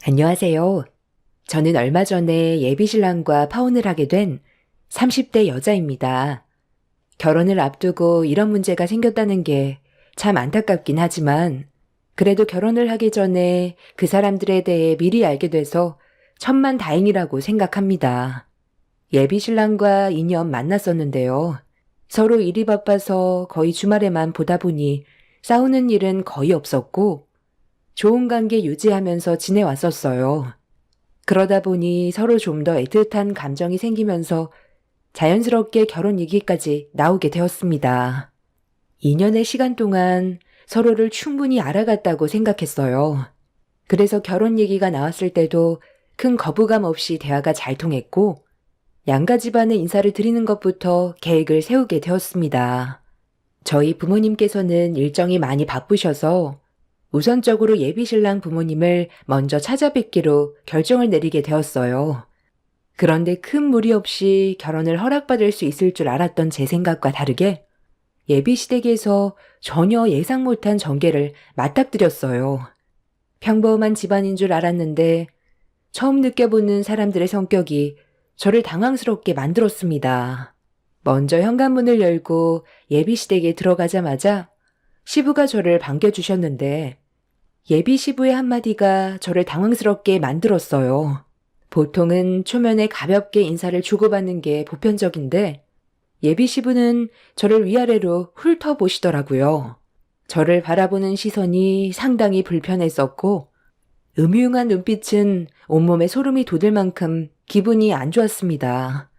안녕하세요. 저는 얼마 전에 예비신랑과 파혼을 하게 된 30대 여자입니다. 결혼을 앞두고 이런 문제가 생겼다는 게 참 안타깝긴 하지만 그래도 결혼을 하기 전에 그 사람들에 대해 미리 알게 돼서 천만다행이라고 생각합니다. 예비신랑과 2년 만났었는데요. 서로 일이 바빠서 거의 주말에만 보다 보니 싸우는 일은 거의 없었고 좋은 관계 유지하면서 지내왔었어요. 그러다 보니 서로 좀 더 애틋한 감정이 생기면서 자연스럽게 결혼 얘기까지 나오게 되었습니다. 2년의 시간 동안 서로를 충분히 알아갔다고 생각했어요. 그래서 결혼 얘기가 나왔을 때도 큰 거부감 없이 대화가 잘 통했고 양가 집안에 인사를 드리는 것부터 계획을 세우게 되었습니다. 저희 부모님께서는 일정이 많이 바쁘셔서 우선적으로 예비신랑 부모님을 먼저 찾아뵙기로 결정을 내리게 되었어요. 그런데 큰 무리 없이 결혼을 허락받을 수 있을 줄 알았던 제 생각과 다르게 예비시댁에서 전혀 예상 못한 전개를 맞닥뜨렸어요. 평범한 집안인 줄 알았는데 처음 느껴보는 사람들의 성격이 저를 당황스럽게 만들었습니다. 먼저 현관문을 열고 예비시댁에 들어가자마자 시부가 저를 반겨주셨는데 예비 시부의 한마디가 저를 당황스럽게 만들었어요. 보통은 초면에 가볍게 인사를 주고받는 게 보편적인데 예비 시부는 저를 위아래로 훑어보시더라고요. 저를 바라보는 시선이 상당히 불편했었고 음흉한 눈빛은 온몸에 소름이 돋을 만큼 기분이 안 좋았습니다.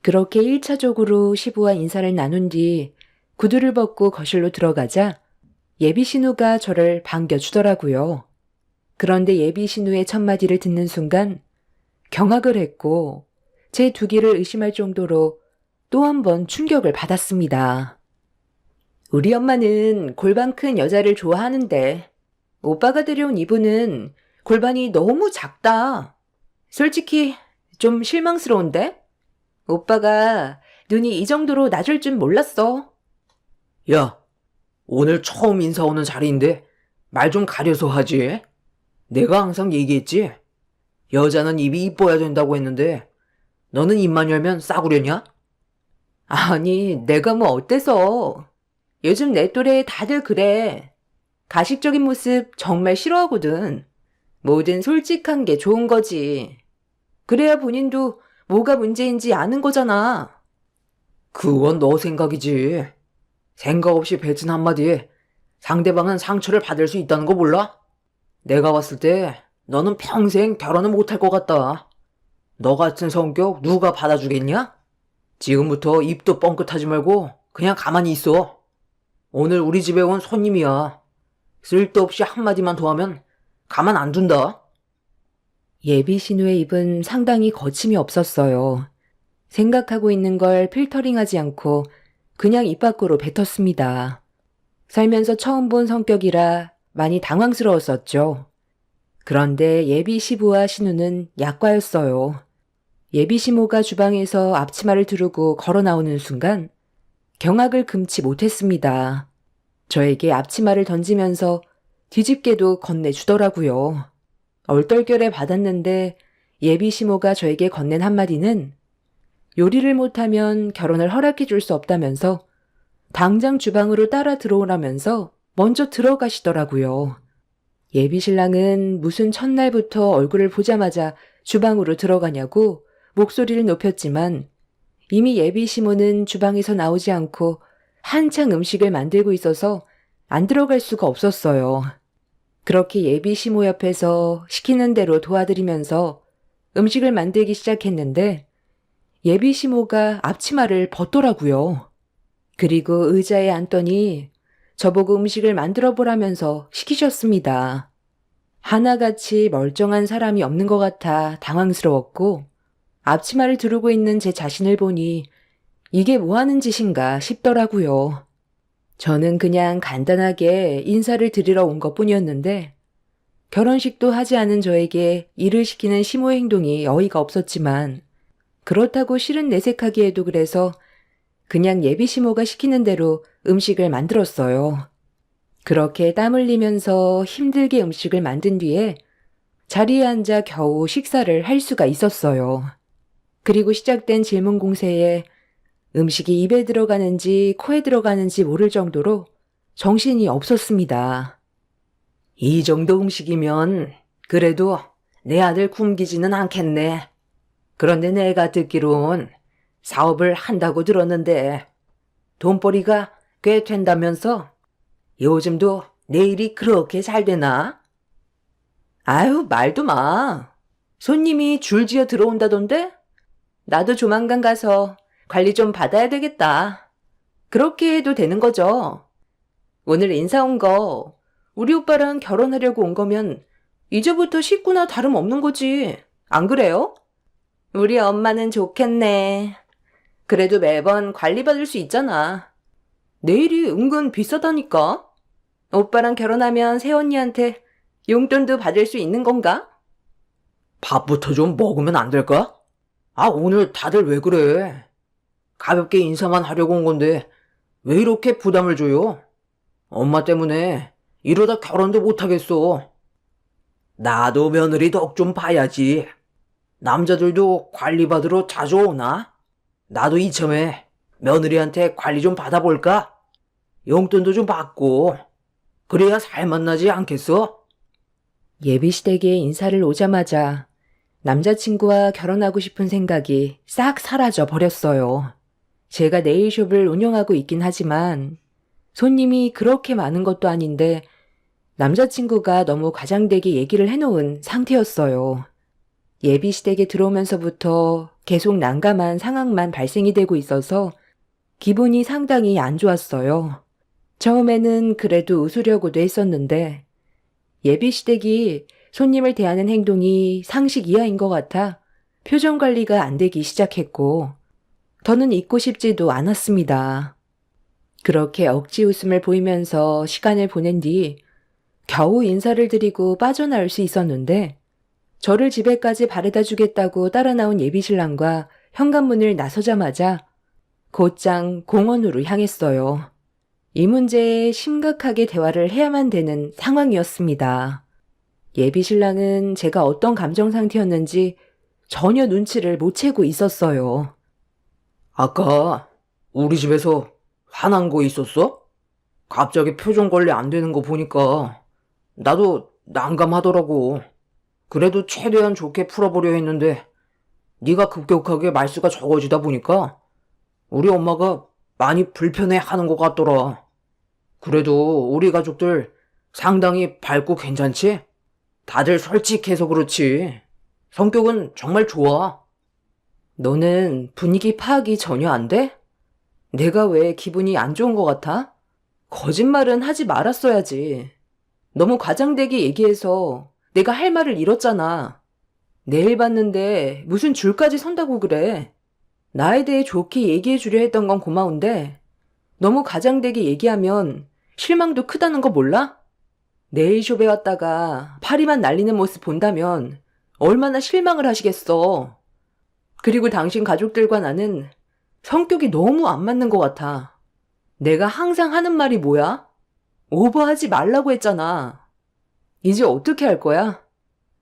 그렇게 1차적으로 시부와 인사를 나눈 뒤 구두를 벗고 거실로 들어가자 예비 신우가 저를 반겨주더라고요. 그런데 예비 신우의 첫마디를 듣는 순간 경악을 했고 제 두 귀를 의심할 정도로 또 한 번 충격을 받았습니다. 우리 엄마는 골반 큰 여자를 좋아하는데 오빠가 데려온 이분은 골반이 너무 작다. 솔직히 좀 실망스러운데? 오빠가 눈이 이 정도로 낮을 줄 몰랐어. 야, 오늘 처음 인사 오는 자리인데 말 좀 가려서 하지. 내가 항상 얘기했지. 여자는 입이 이뻐야 된다고 했는데 너는 입만 열면 싸구려냐? 아니, 내가 뭐 어때서. 요즘 내 또래 다들 그래. 가식적인 모습 정말 싫어하거든. 뭐든 솔직한 게 좋은 거지. 그래야 본인도 뭐가 문제인지 아는 거잖아. 그건 너 생각이지. 생각 없이 뱉은 한마디에 상대방은 상처를 받을 수 있다는 거 몰라? 내가 봤을 때 너는 평생 결혼은 못할 것 같다. 너 같은 성격 누가 받아주겠냐? 지금부터 입도 뻥끗하지 말고 그냥 가만히 있어. 오늘 우리 집에 온 손님이야. 쓸데없이 한마디만 더 하면 가만 안 둔다. 예비 신우의 입은 상당히 거침이 없었어요. 생각하고 있는 걸 필터링하지 않고 그냥 입 밖으로 뱉었습니다. 살면서 처음 본 성격이라 많이 당황스러웠었죠. 그런데 예비 시부와 신우는 약과였어요. 예비 시모가 주방에서 앞치마를 두르고 걸어 나오는 순간 경악을 금치 못했습니다. 저에게 앞치마를 던지면서 뒤집게도 건네주더라고요. 얼떨결에 받았는데 예비 시모가 저에게 건넨 한마디는 요리를 못하면 결혼을 허락해 줄 수 없다면서 당장 주방으로 따라 들어오라면서 먼저 들어가시더라고요. 예비 신랑은 무슨 첫날부터 얼굴을 보자마자 주방으로 들어가냐고 목소리를 높였지만 이미 예비 시모는 주방에서 나오지 않고 한창 음식을 만들고 있어서 안 들어갈 수가 없었어요. 그렇게 예비 시모 옆에서 시키는 대로 도와드리면서 음식을 만들기 시작했는데 예비 시모가 앞치마를 벗더라고요. 그리고 의자에 앉더니 저보고 음식을 만들어 보라면서 시키셨습니다. 하나같이 멀쩡한 사람이 없는 것 같아 당황스러웠고 앞치마를 두르고 있는 제 자신을 보니 이게 뭐 하는 짓인가 싶더라고요. 저는 그냥 간단하게 인사를 드리러 온 것뿐이었는데 결혼식도 하지 않은 저에게 일을 시키는 시모의 행동이 어이가 없었지만 그렇다고 실은 내색하기에도 그래서 그냥 예비 시모가 시키는 대로 음식을 만들었어요. 그렇게 땀 흘리면서 힘들게 음식을 만든 뒤에 자리에 앉아 겨우 식사를 할 수가 있었어요. 그리고 시작된 질문 공세에 음식이 입에 들어가는지 코에 들어가는지 모를 정도로 정신이 없었습니다. 이 정도 음식이면 그래도 내 아들 굶기지는 않겠네. 그런데 내가 듣기론 사업을 한다고 들었는데 돈벌이가 꽤 된다면서 요즘도 내 일이 그렇게 잘 되나? 아유, 말도 마. 손님이 줄지어 들어온다던데? 나도 조만간 가서 관리 좀 받아야 되겠다. 그렇게 해도 되는 거죠. 오늘 인사 온 거 우리 오빠랑 결혼하려고 온 거면 이제부터 식구나 다름없는 거지. 안 그래요? 우리 엄마는 좋겠네. 그래도 매번 관리받을 수 있잖아. 내일이 은근 비싸다니까. 오빠랑 결혼하면 새언니한테 용돈도 받을 수 있는 건가? 밥부터 좀 먹으면 안 될까? 아, 오늘 다들 왜 그래? 가볍게 인사만 하려고 온 건데 왜 이렇게 부담을 줘요? 엄마 때문에 이러다 결혼도 못하겠어. 나도 며느리 덕 좀 봐야지. 남자들도 관리받으러 자주 오나? 나도 이참에 며느리한테 관리 좀 받아볼까? 용돈도 좀 받고 그래야 살맛나지 않겠어? 예비시댁에 인사를 오자마자 남자친구와 결혼하고 싶은 생각이 싹 사라져 버렸어요. 제가 네일숍을 운영하고 있긴 하지만 손님이 그렇게 많은 것도 아닌데 남자친구가 너무 과장되게 얘기를 해놓은 상태였어요. 예비시댁에 들어오면서부터 계속 난감한 상황만 발생이 되고 있어서 기분이 상당히 안 좋았어요. 처음에는 그래도 웃으려고도 했었는데 예비시댁이 손님을 대하는 행동이 상식 이하인 것 같아 표정 관리가 안 되기 시작했고 더는 있고 싶지도 않았습니다. 그렇게 억지 웃음을 보이면서 시간을 보낸 뒤 겨우 인사를 드리고 빠져나올 수 있었는데 저를 집에까지 바래다 주겠다고 따라 나온 예비신랑과 현관문을 나서자마자 곧장 공원으로 향했어요. 이 문제에 심각하게 대화를 해야만 되는 상황이었습니다. 예비신랑은 제가 어떤 감정 상태였는지 전혀 눈치를 못 채고 있었어요. 아까 우리 집에서 화난 거 있었어? 갑자기 표정 관리 안 되는 거 보니까 나도 난감하더라고. 그래도 최대한 좋게 풀어보려 했는데 네가 급격하게 말수가 적어지다 보니까 우리 엄마가 많이 불편해하는 것 같더라. 그래도 우리 가족들 상당히 밝고 괜찮지? 다들 솔직해서 그렇지. 성격은 정말 좋아. 너는 분위기 파악이 전혀 안 돼? 내가 왜 기분이 안 좋은 것 같아? 거짓말은 하지 말았어야지. 너무 과장되게 얘기해서 내가 할 말을 잃었잖아. 내일 봤는데 무슨 줄까지 선다고 그래. 나에 대해 좋게 얘기해 주려 했던 건 고마운데 너무 과장되게 얘기하면 실망도 크다는 거 몰라? 네일숍에 왔다가 파리만 날리는 모습 본다면 얼마나 실망을 하시겠어. 그리고 당신 가족들과 나는 성격이 너무 안 맞는 것 같아. 내가 항상 하는 말이 뭐야? 오버하지 말라고 했잖아. 이제 어떻게 할 거야?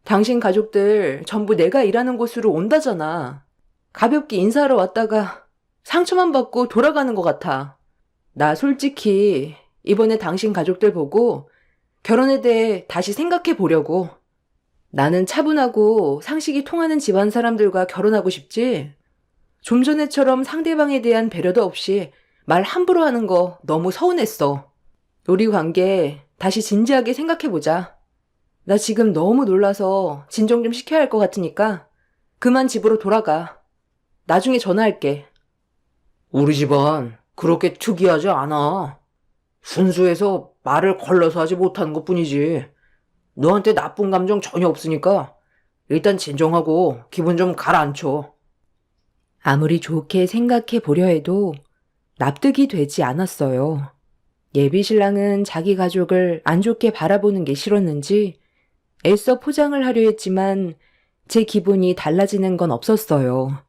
당신 가족들 전부 내가 일하는 곳으로 온다잖아. 가볍게 인사하러 왔다가 상처만 받고 돌아가는 것 같아. 나 솔직히 이번에 당신 가족들 보고 결혼에 대해 다시 생각해 보려고. 나는 차분하고 상식이 통하는 집안 사람들과 결혼하고 싶지. 좀 전에처럼 상대방에 대한 배려도 없이 말 함부로 하는 거 너무 서운했어. 우리 관계 다시 진지하게 생각해보자. 나 지금 너무 놀라서 진정 좀 시켜야 할 것 같으니까 그만 집으로 돌아가. 나중에 전화할게. 우리 집안 그렇게 특이하지 않아. 순수해서 말을 걸러서 하지 못하는 것뿐이지. 너한테 나쁜 감정 전혀 없으니까 일단 진정하고 기분 좀 가라앉혀. 아무리 좋게 생각해 보려 해도 납득이 되지 않았어요. 예비신랑은 자기 가족을 안 좋게 바라보는 게 싫었는지 애써 포장을 하려 했지만 제 기분이 달라지는 건 없었어요.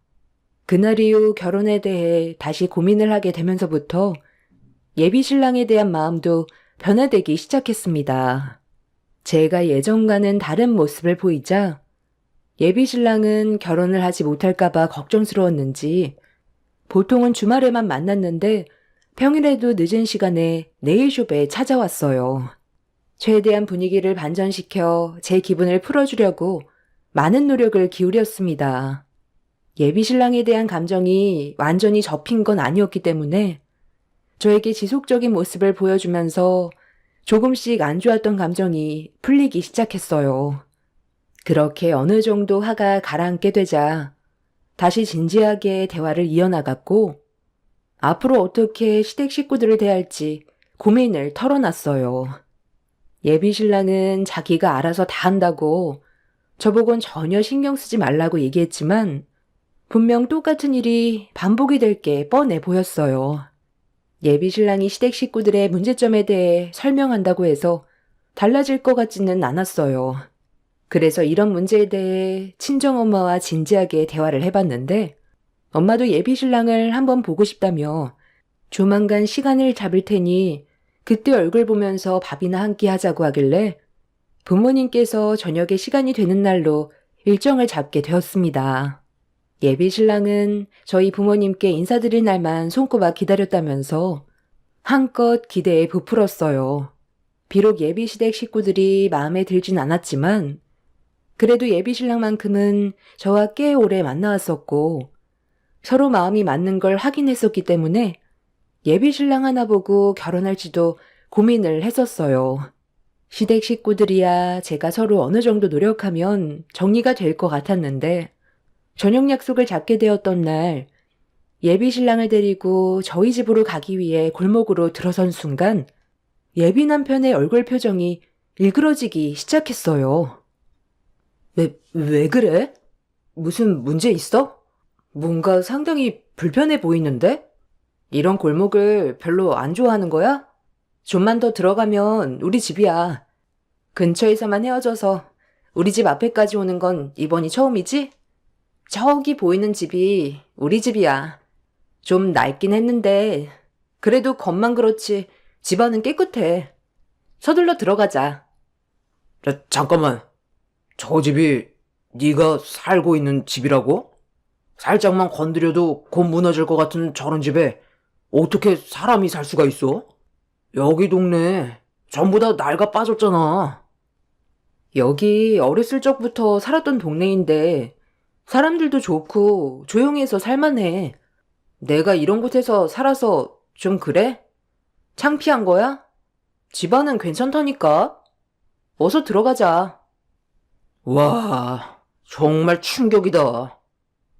그날 이후 결혼에 대해 다시 고민을 하게 되면서부터 예비신랑에 대한 마음도 변화되기 시작했습니다. 제가 예전과는 다른 모습을 보이자 예비 신랑은 결혼을 하지 못할까봐 걱정스러웠는지 보통은 주말에만 만났는데 평일에도 늦은 시간에 네일숍에 찾아왔어요. 최대한 분위기를 반전시켜 제 기분을 풀어주려고 많은 노력을 기울였습니다. 예비 신랑에 대한 감정이 완전히 접힌 건 아니었기 때문에 저에게 지속적인 모습을 보여주면서 조금씩 안 좋았던 감정이 풀리기 시작했어요. 그렇게 어느 정도 화가 가라앉게 되자 다시 진지하게 대화를 이어나갔고 앞으로 어떻게 시댁 식구들을 대할지 고민을 털어놨어요. 예비 신랑은 자기가 알아서 다 한다고 저보곤 전혀 신경 쓰지 말라고 얘기했지만 분명 똑같은 일이 반복이 될 게 뻔해 보였어요. 예비 신랑이 시댁 식구들의 문제점에 대해 설명한다고 해서 달라질 것 같지는 않았어요. 그래서 이런 문제에 대해 친정엄마와 진지하게 대화를 해봤는데 엄마도 예비 신랑을 한번 보고 싶다며 조만간 시간을 잡을 테니 그때 얼굴 보면서 밥이나 한 끼 하자고 하길래 부모님께서 저녁에 시간이 되는 날로 일정을 잡게 되었습니다. 예비 신랑은 저희 부모님께 인사드릴 날만 손꼽아 기다렸다면서 한껏 기대에 부풀었어요. 비록 예비 시댁 식구들이 마음에 들진 않았지만 그래도 예비 신랑만큼은 저와 꽤 오래 만나왔었고 서로 마음이 맞는 걸 확인했었기 때문에 예비 신랑 하나 보고 결혼할지도 고민을 했었어요. 시댁 식구들이야 제가 서로 어느 정도 노력하면 정리가 될 것 같았는데 저녁 약속을 잡게 되었던 날 예비 신랑을 데리고 저희 집으로 가기 위해 골목으로 들어선 순간 예비 남편의 얼굴 표정이 일그러지기 시작했어요. 왜 그래? 무슨 문제 있어? 뭔가 상당히 불편해 보이는데? 이런 골목을 별로 안 좋아하는 거야? 좀만 더 들어가면 우리 집이야. 근처에서만 헤어져서 우리 집 앞에까지 오는 건 이번이 처음이지? 저기 보이는 집이 우리 집이야. 좀 낡긴 했는데 그래도 겉만 그렇지 집안은 깨끗해. 서둘러 들어가자. 잠깐만. 저 집이 네가 살고 있는 집이라고? 살짝만 건드려도 곧 무너질 것 같은 저런 집에 어떻게 사람이 살 수가 있어? 여기 동네 전부 다 낡아 빠졌잖아. 여기 어렸을 적부터 살았던 동네인데 사람들도 좋고 조용해서 살만해. 내가 이런 곳에서 살아서 좀 그래? 창피한 거야? 집안은 괜찮다니까. 어서 들어가자. 와, 정말 충격이다.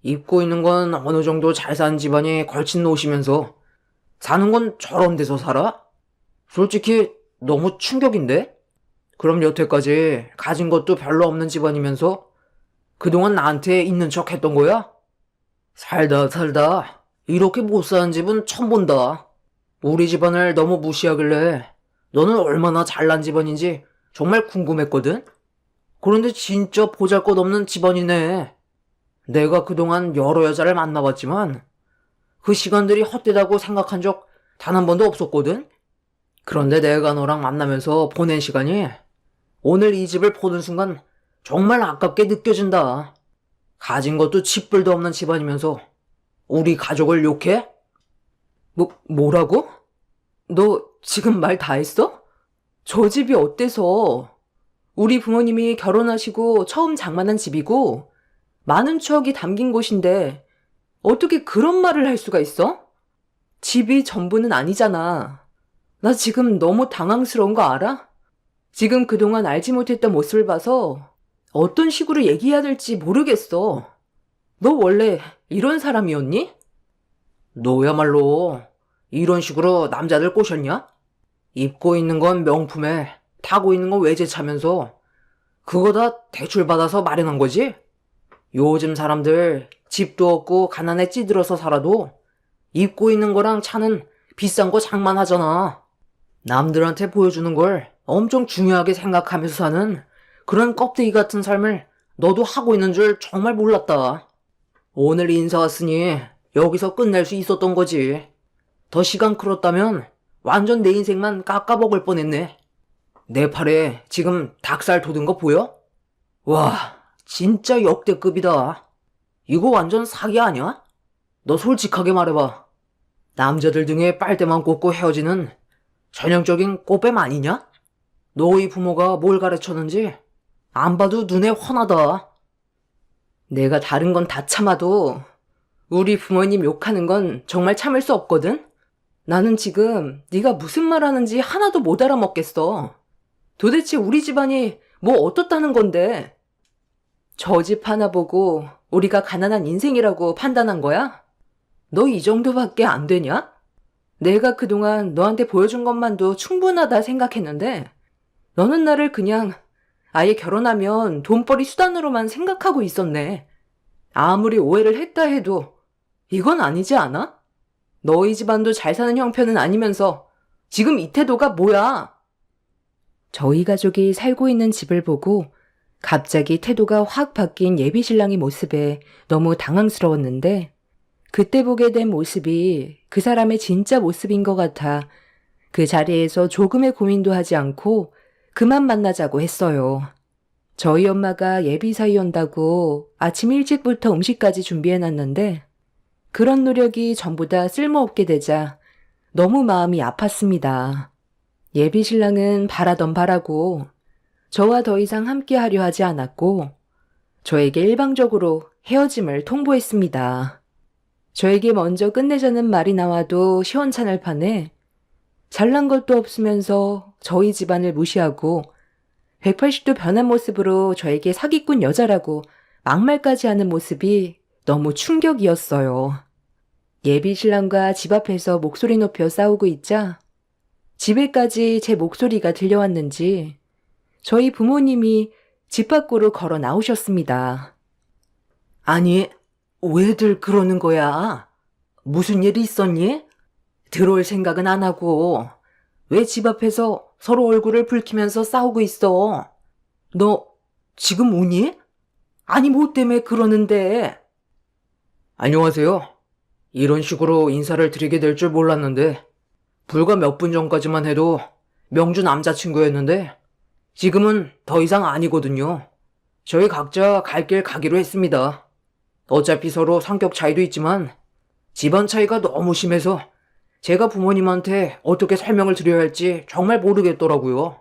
입고 있는 건 어느 정도 잘 사는 집안에 걸친 옷이면서 사는 건 저런 데서 살아? 솔직히 너무 충격인데? 그럼 여태까지 가진 것도 별로 없는 집안이면서 그동안 나한테 있는 척 했던 거야? 살다 이렇게 못 사는 집은 처음 본다. 우리 집안을 너무 무시하길래 너는 얼마나 잘난 집안인지 정말 궁금했거든? 그런데 진짜 보잘것없는 집안이네. 내가 그동안 여러 여자를 만나봤지만 그 시간들이 헛되다고 생각한 적 단 한 번도 없었거든? 그런데 내가 너랑 만나면서 보낸 시간이 오늘 이 집을 보는 순간 정말 아깝게 느껴진다. 가진 것도 집불도 없는 집안이면서 우리 가족을 욕해? 뭐라고? 너 지금 말 다 했어? 저 집이 어때서? 우리 부모님이 결혼하시고 처음 장만한 집이고 많은 추억이 담긴 곳인데 어떻게 그런 말을 할 수가 있어? 집이 전부는 아니잖아. 나 지금 너무 당황스러운 거 알아? 지금 그동안 알지 못했던 모습을 봐서 어떤 식으로 얘기해야 될지 모르겠어. 너 원래 이런 사람이었니? 너야말로 이런 식으로 남자들 꼬셨냐? 입고 있는 건 명품에 타고 있는 건 외제차면서 그거 다 대출받아서 마련한 거지? 요즘 사람들 집도 없고 가난에 찌들어서 살아도 입고 있는 거랑 차는 비싼 거 장만하잖아. 남들한테 보여주는 걸 엄청 중요하게 생각하면서 사는 그런 껍데기 같은 삶을 너도 하고 있는 줄 정말 몰랐다. 오늘 인사 왔으니 여기서 끝낼 수 있었던 거지. 더 시간 끌었다면 완전 내 인생만 깎아먹을 뻔했네. 내 팔에 지금 닭살 돋은 거 보여? 와, 진짜 역대급이다. 이거 완전 사기 아니야? 너 솔직하게 말해봐. 남자들 등에 빨대만 꽂고 헤어지는 전형적인 꽃뱀 아니냐? 너희 부모가 뭘 가르쳤는지 안 봐도 눈에 훤하다. 내가 다른 건 다 참아도 우리 부모님 욕하는 건 정말 참을 수 없거든? 나는 지금 네가 무슨 말 하는지 하나도 못 알아먹겠어. 도대체 우리 집안이 뭐 어떻다는 건데? 저 집 하나 보고 우리가 가난한 인생이라고 판단한 거야? 너 이 정도밖에 안 되냐? 내가 그동안 너한테 보여준 것만도 충분하다 생각했는데 너는 나를 그냥 아예 결혼하면 돈벌이 수단으로만 생각하고 있었네. 아무리 오해를 했다 해도 이건 아니지 않아? 너희 집안도 잘 사는 형편은 아니면서 지금 이 태도가 뭐야? 저희 가족이 살고 있는 집을 보고 갑자기 태도가 확 바뀐 예비 신랑의 모습에 너무 당황스러웠는데 그때 보게 된 모습이 그 사람의 진짜 모습인 것 같아 그 자리에서 조금의 고민도 하지 않고 그만 만나자고 했어요. 저희 엄마가 예비 사위 온다고 아침 일찍부터 음식까지 준비해놨는데 그런 노력이 전부 다 쓸모없게 되자 너무 마음이 아팠습니다. 예비 신랑은 바라던 바라고 저와 더 이상 함께 하려 하지 않았고 저에게 일방적으로 헤어짐을 통보했습니다. 저에게 먼저 끝내자는 말이 나와도 시원찮을 판에 잘난 것도 없으면서 저희 집안을 무시하고 180도 변한 모습으로 저에게 사기꾼 여자라고 막말까지 하는 모습이 너무 충격이었어요. 예비 신랑과 집 앞에서 목소리 높여 싸우고 있자 집에까지 제 목소리가 들려왔는지 저희 부모님이 집 밖으로 걸어 나오셨습니다. 아니, 왜들 그러는 거야? 무슨 일이 있었니? 들어올 생각은 안 하고 왜 집 앞에서 서로 얼굴을 붉히면서 싸우고 있어? 너 지금 우니? 아니 뭐 때문에 그러는데? 안녕하세요. 이런 식으로 인사를 드리게 될 줄 몰랐는데 불과 몇 분 전까지만 해도 명주 남자친구였는데 지금은 더 이상 아니거든요. 저희 각자 갈 길 가기로 했습니다. 어차피 서로 성격 차이도 있지만 집안 차이가 너무 심해서 제가 부모님한테 어떻게 설명을 드려야 할지 정말 모르겠더라고요.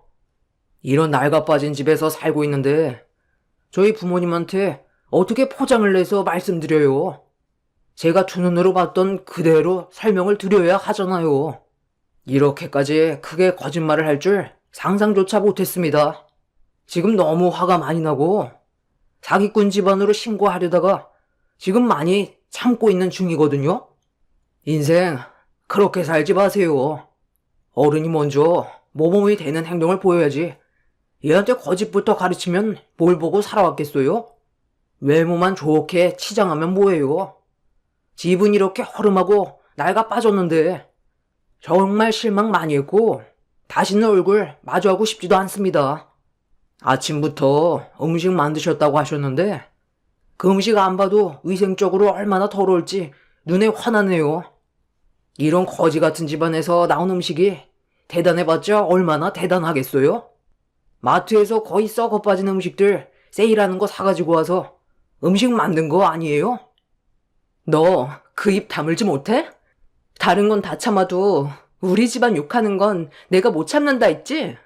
이런 낡아 빠진 집에서 살고 있는데 저희 부모님한테 어떻게 포장을 내서 말씀드려요. 제가 두 눈으로 봤던 그대로 설명을 드려야 하잖아요. 이렇게까지 크게 거짓말을 할 줄 상상조차 못했습니다. 지금 너무 화가 많이 나고 사기꾼 집안으로 신고하려다가 지금 많이 참고 있는 중이거든요. 인생 그렇게 살지 마세요. 어른이 먼저 모범이 되는 행동을 보여야지 얘한테 거짓부터 가르치면 뭘 보고 살아왔겠어요? 외모만 좋게 치장하면 뭐예요? 집은 이렇게 허름하고 낡아 빠졌는데 정말 실망 많이 했고 다시는 얼굴 마주하고 싶지도 않습니다. 아침부터 음식 만드셨다고 하셨는데 그 음식 안 봐도 위생적으로 얼마나 더러울지 눈에 화나네요. 이런 거지 같은 집안에서 나온 음식이 대단해봤자 얼마나 대단하겠어요? 마트에서 거의 썩어 빠진 음식들 세일하는 거 사가지고 와서 음식 만든 거 아니에요? 너 그 입 다물지 못해? 다른 건 다 참아도 우리 집안 욕하는 건 내가 못 참는다 했지?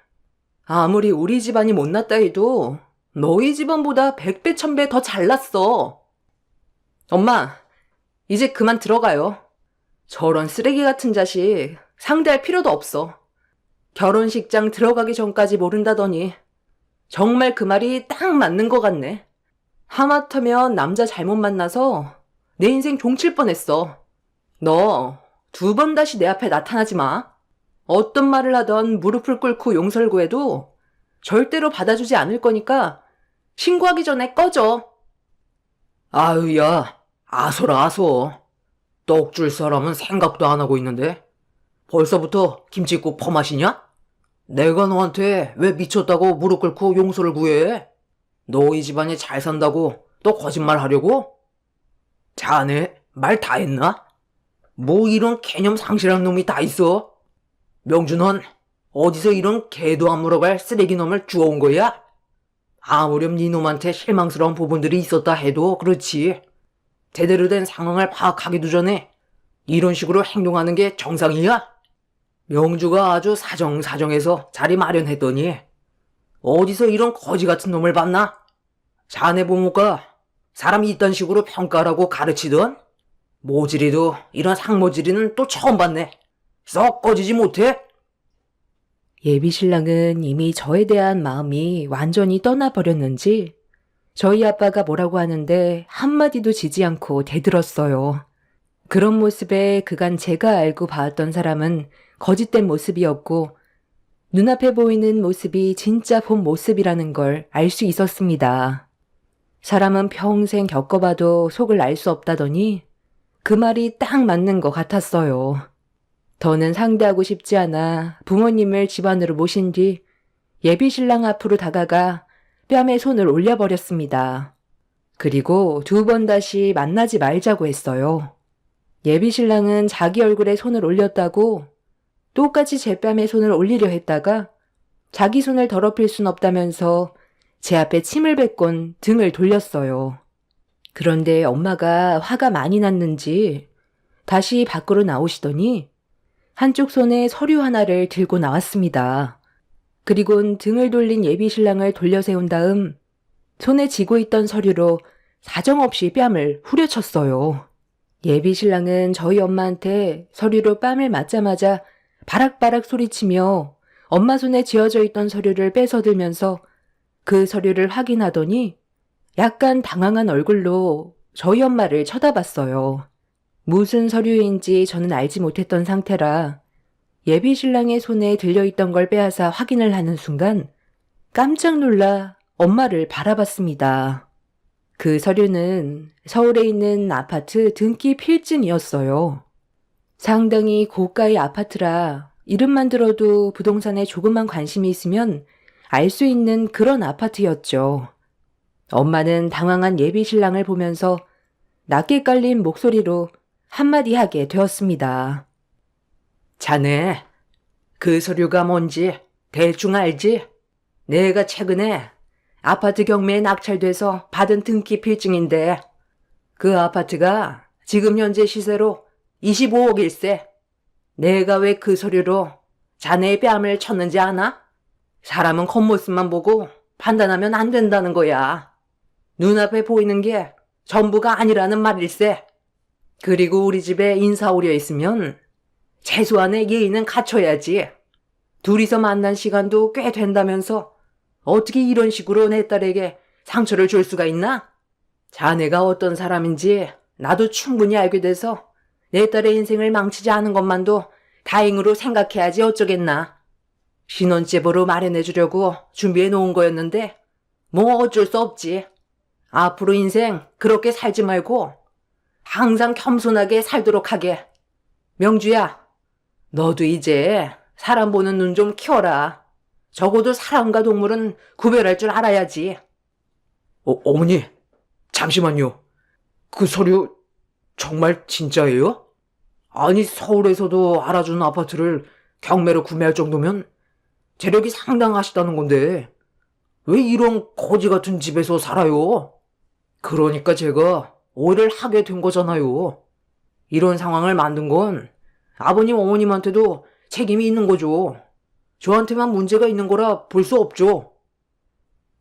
아무리 우리 집안이 못났다 해도 너희 집안보다 100배 1000배 더 잘났어. 엄마, 이제 그만 들어가요. 저런 쓰레기 같은 자식 상대할 필요도 없어. 결혼식장 들어가기 전까지 모른다더니 정말 그 말이 딱 맞는 것 같네. 하마터면 남자 잘못 만나서 내 인생 종칠 뻔했어. 너 2번 다시 내 앞에 나타나지 마. 어떤 말을 하던 무릎을 꿇고 용서를 구해도 절대로 받아주지 않을 거니까 신고하기 전에 꺼져. 아유, 야, 아소라 아소. 떡 줄 사람은 생각도 안 하고 있는데 벌써부터 김칫국 퍼마시냐? 내가 너한테 왜 미쳤다고 무릎 꿇고 용서를 구해? 너희 집안이 잘 산다고 또 거짓말 하려고? 자네 말 다 했나? 뭐 이런 개념 상실한 놈이 다 있어? 명주 넌 어디서 이런 개도 안 물어갈 쓰레기 놈을 주워온 거야? 아무렴 네 놈한테 실망스러운 부분들이 있었다 해도 그렇지. 제대로 된 상황을 파악하기도 전에 이런 식으로 행동하는 게 정상이야? 명주가 아주 사정사정해서 자리 마련했더니 어디서 이런 거지 같은 놈을 봤나? 자네 부모가 사람이 이딴 식으로 평가라고 가르치던? 모질이도 이런 상모질이는 또 처음 봤네. 썩 꺼지지 못해? 예비신랑은 이미 저에 대한 마음이 완전히 떠나버렸는지 저희 아빠가 뭐라고 하는데 한마디도 지지 않고 대들었어요. 그런 모습에 그간 제가 알고 봐왔던 사람은 거짓된 모습이었고 눈앞에 보이는 모습이 진짜 본 모습이라는 걸 알 수 있었습니다. 사람은 평생 겪어봐도 속을 알 수 없다더니 그 말이 딱 맞는 것 같았어요. 더는 상대하고 싶지 않아 부모님을 집 안으로 모신 뒤 예비신랑 앞으로 다가가 뺨에 손을 올려버렸습니다. 그리고 2번 다시 만나지 말자고 했어요. 예비신랑은 자기 얼굴에 손을 올렸다고 똑같이 제 뺨에 손을 올리려 했다가 자기 손을 더럽힐 순 없다면서 제 앞에 침을 뱉곤 등을 돌렸어요. 그런데 엄마가 화가 많이 났는지 다시 밖으로 나오시더니 한쪽 손에 서류 하나를 들고 나왔습니다. 그리곤 등을 돌린 예비신랑을 돌려 세운 다음 손에 쥐고 있던 서류로 사정없이 뺨을 후려쳤어요. 예비신랑은 저희 엄마한테 서류로 뺨을 맞자마자 바락바락 소리치며 엄마 손에 쥐어져 있던 서류를 뺏어들면서 그 서류를 확인하더니 약간 당황한 얼굴로 저희 엄마를 쳐다봤어요. 무슨 서류인지 저는 알지 못했던 상태라 예비신랑의 손에 들려있던 걸 빼앗아 확인을 하는 순간 깜짝 놀라 엄마를 바라봤습니다. 그 서류는 서울에 있는 아파트 등기 필증이었어요. 상당히 고가의 아파트라 이름만 들어도 부동산에 조금만 관심이 있으면 알 수 있는 그런 아파트였죠. 엄마는 당황한 예비신랑을 보면서 낮게 깔린 목소리로 한마디 하게 되었습니다. 자네, 그 서류가 뭔지 대충 알지? 내가 최근에 아파트 경매에 낙찰돼서 받은 등기 필증인데 그 아파트가 지금 현재 시세로 25억일세. 내가 왜 그 서류로 자네의 뺨을 쳤는지 아나? 사람은 겉모습만 보고 판단하면 안 된다는 거야. 눈앞에 보이는 게 전부가 아니라는 말일세. 그리고 우리 집에 인사 오려 있으면 최소한의 예의는 갖춰야지. 둘이서 만난 시간도 꽤 된다면서 어떻게 이런 식으로 내 딸에게 상처를 줄 수가 있나? 자네가 어떤 사람인지 나도 충분히 알게 돼서 내 딸의 인생을 망치지 않은 것만도 다행으로 생각해야지 어쩌겠나. 신혼집으로 마련해 주려고 준비해 놓은 거였는데 뭐 어쩔 수 없지. 앞으로 인생 그렇게 살지 말고 항상 겸손하게 살도록 하게. 명주야, 너도 이제 사람 보는 눈 좀 키워라. 적어도 사람과 동물은 구별할 줄 알아야지. 어머니, 잠시만요. 그 서류 정말 진짜예요? 아니, 서울에서도 알아주는 아파트를 경매로 구매할 정도면 재력이 상당하시다는 건데 왜 이런 거지 같은 집에서 살아요? 그러니까 제가 오해를 하게 된 거잖아요. 이런 상황을 만든 건 아버님 어머님한테도 책임이 있는 거죠. 저한테만 문제가 있는 거라 볼 수 없죠.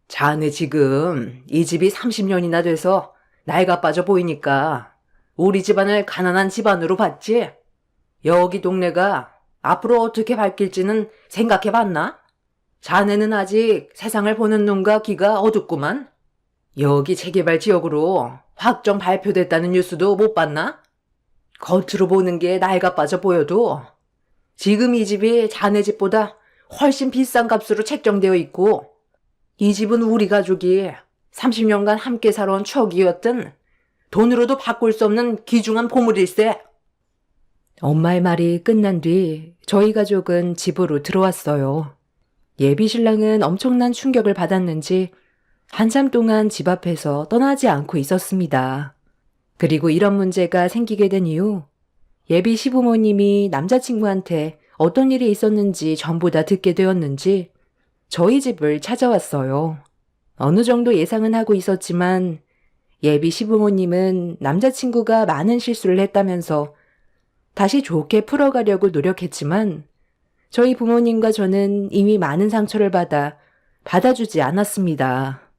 자네 지금 이 집이 30년이나 돼서 나이가 빠져 보이니까 우리 집안을 가난한 집안으로 봤지? 여기 동네가 앞으로 어떻게 바뀔지는 생각해봤나? 자네는 아직 세상을 보는 눈과 귀가 어둡구만. 여기 재개발 지역으로 확정 발표됐다는 뉴스도 못 봤나? 겉으로 보는 게 나이가 빠져 보여도 지금 이 집이 자네 집보다 훨씬 비싼 값으로 책정되어 있고 이 집은 우리 가족이 30년간 함께 살아온 추억이었던 돈으로도 바꿀 수 없는 귀중한 보물일세. 엄마의 말이 끝난 뒤 저희 가족은 집으로 들어왔어요. 예비신랑은 엄청난 충격을 받았는지 한참 동안 집 앞에서 떠나지 않고 있었습니다. 그리고 이런 문제가 생기게 된 이후 예비 시부모님이 남자친구한테 어떤 일이 있었는지 전부 다 듣게 되었는지 저희 집을 찾아왔어요. 어느 정도 예상은 하고 있었지만 예비 시부모님은 남자친구가 많은 실수를 했다면서 다시 좋게 풀어가려고 노력했지만 저희 부모님과 저는 이미 많은 상처를 받아주지 않았습니다.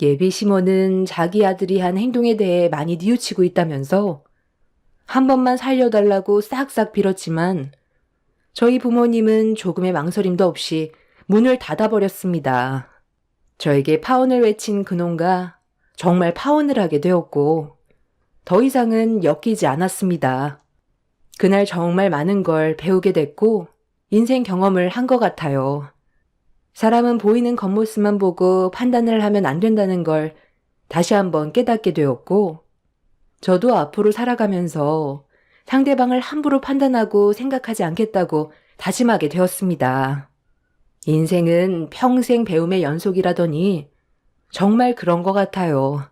예비 시모는 자기 아들이 한 행동에 대해 많이 뉘우치고 있다면서 한 번만 살려달라고 싹싹 빌었지만 저희 부모님은 조금의 망설임도 없이 문을 닫아버렸습니다. 저에게 파혼을 외친 그놈과 정말 파혼을 하게 되었고 더 이상은 엮이지 않았습니다. 그날 정말 많은 걸 배우게 됐고 인생 경험을 한 것 같아요. 사람은 보이는 겉모습만 보고 판단을 하면 안 된다는 걸 다시 한번 깨닫게 되었고 저도 앞으로 살아가면서 상대방을 함부로 판단하고 생각하지 않겠다고 다짐하게 되었습니다. 인생은 평생 배움의 연속이라더니 정말 그런 것 같아요.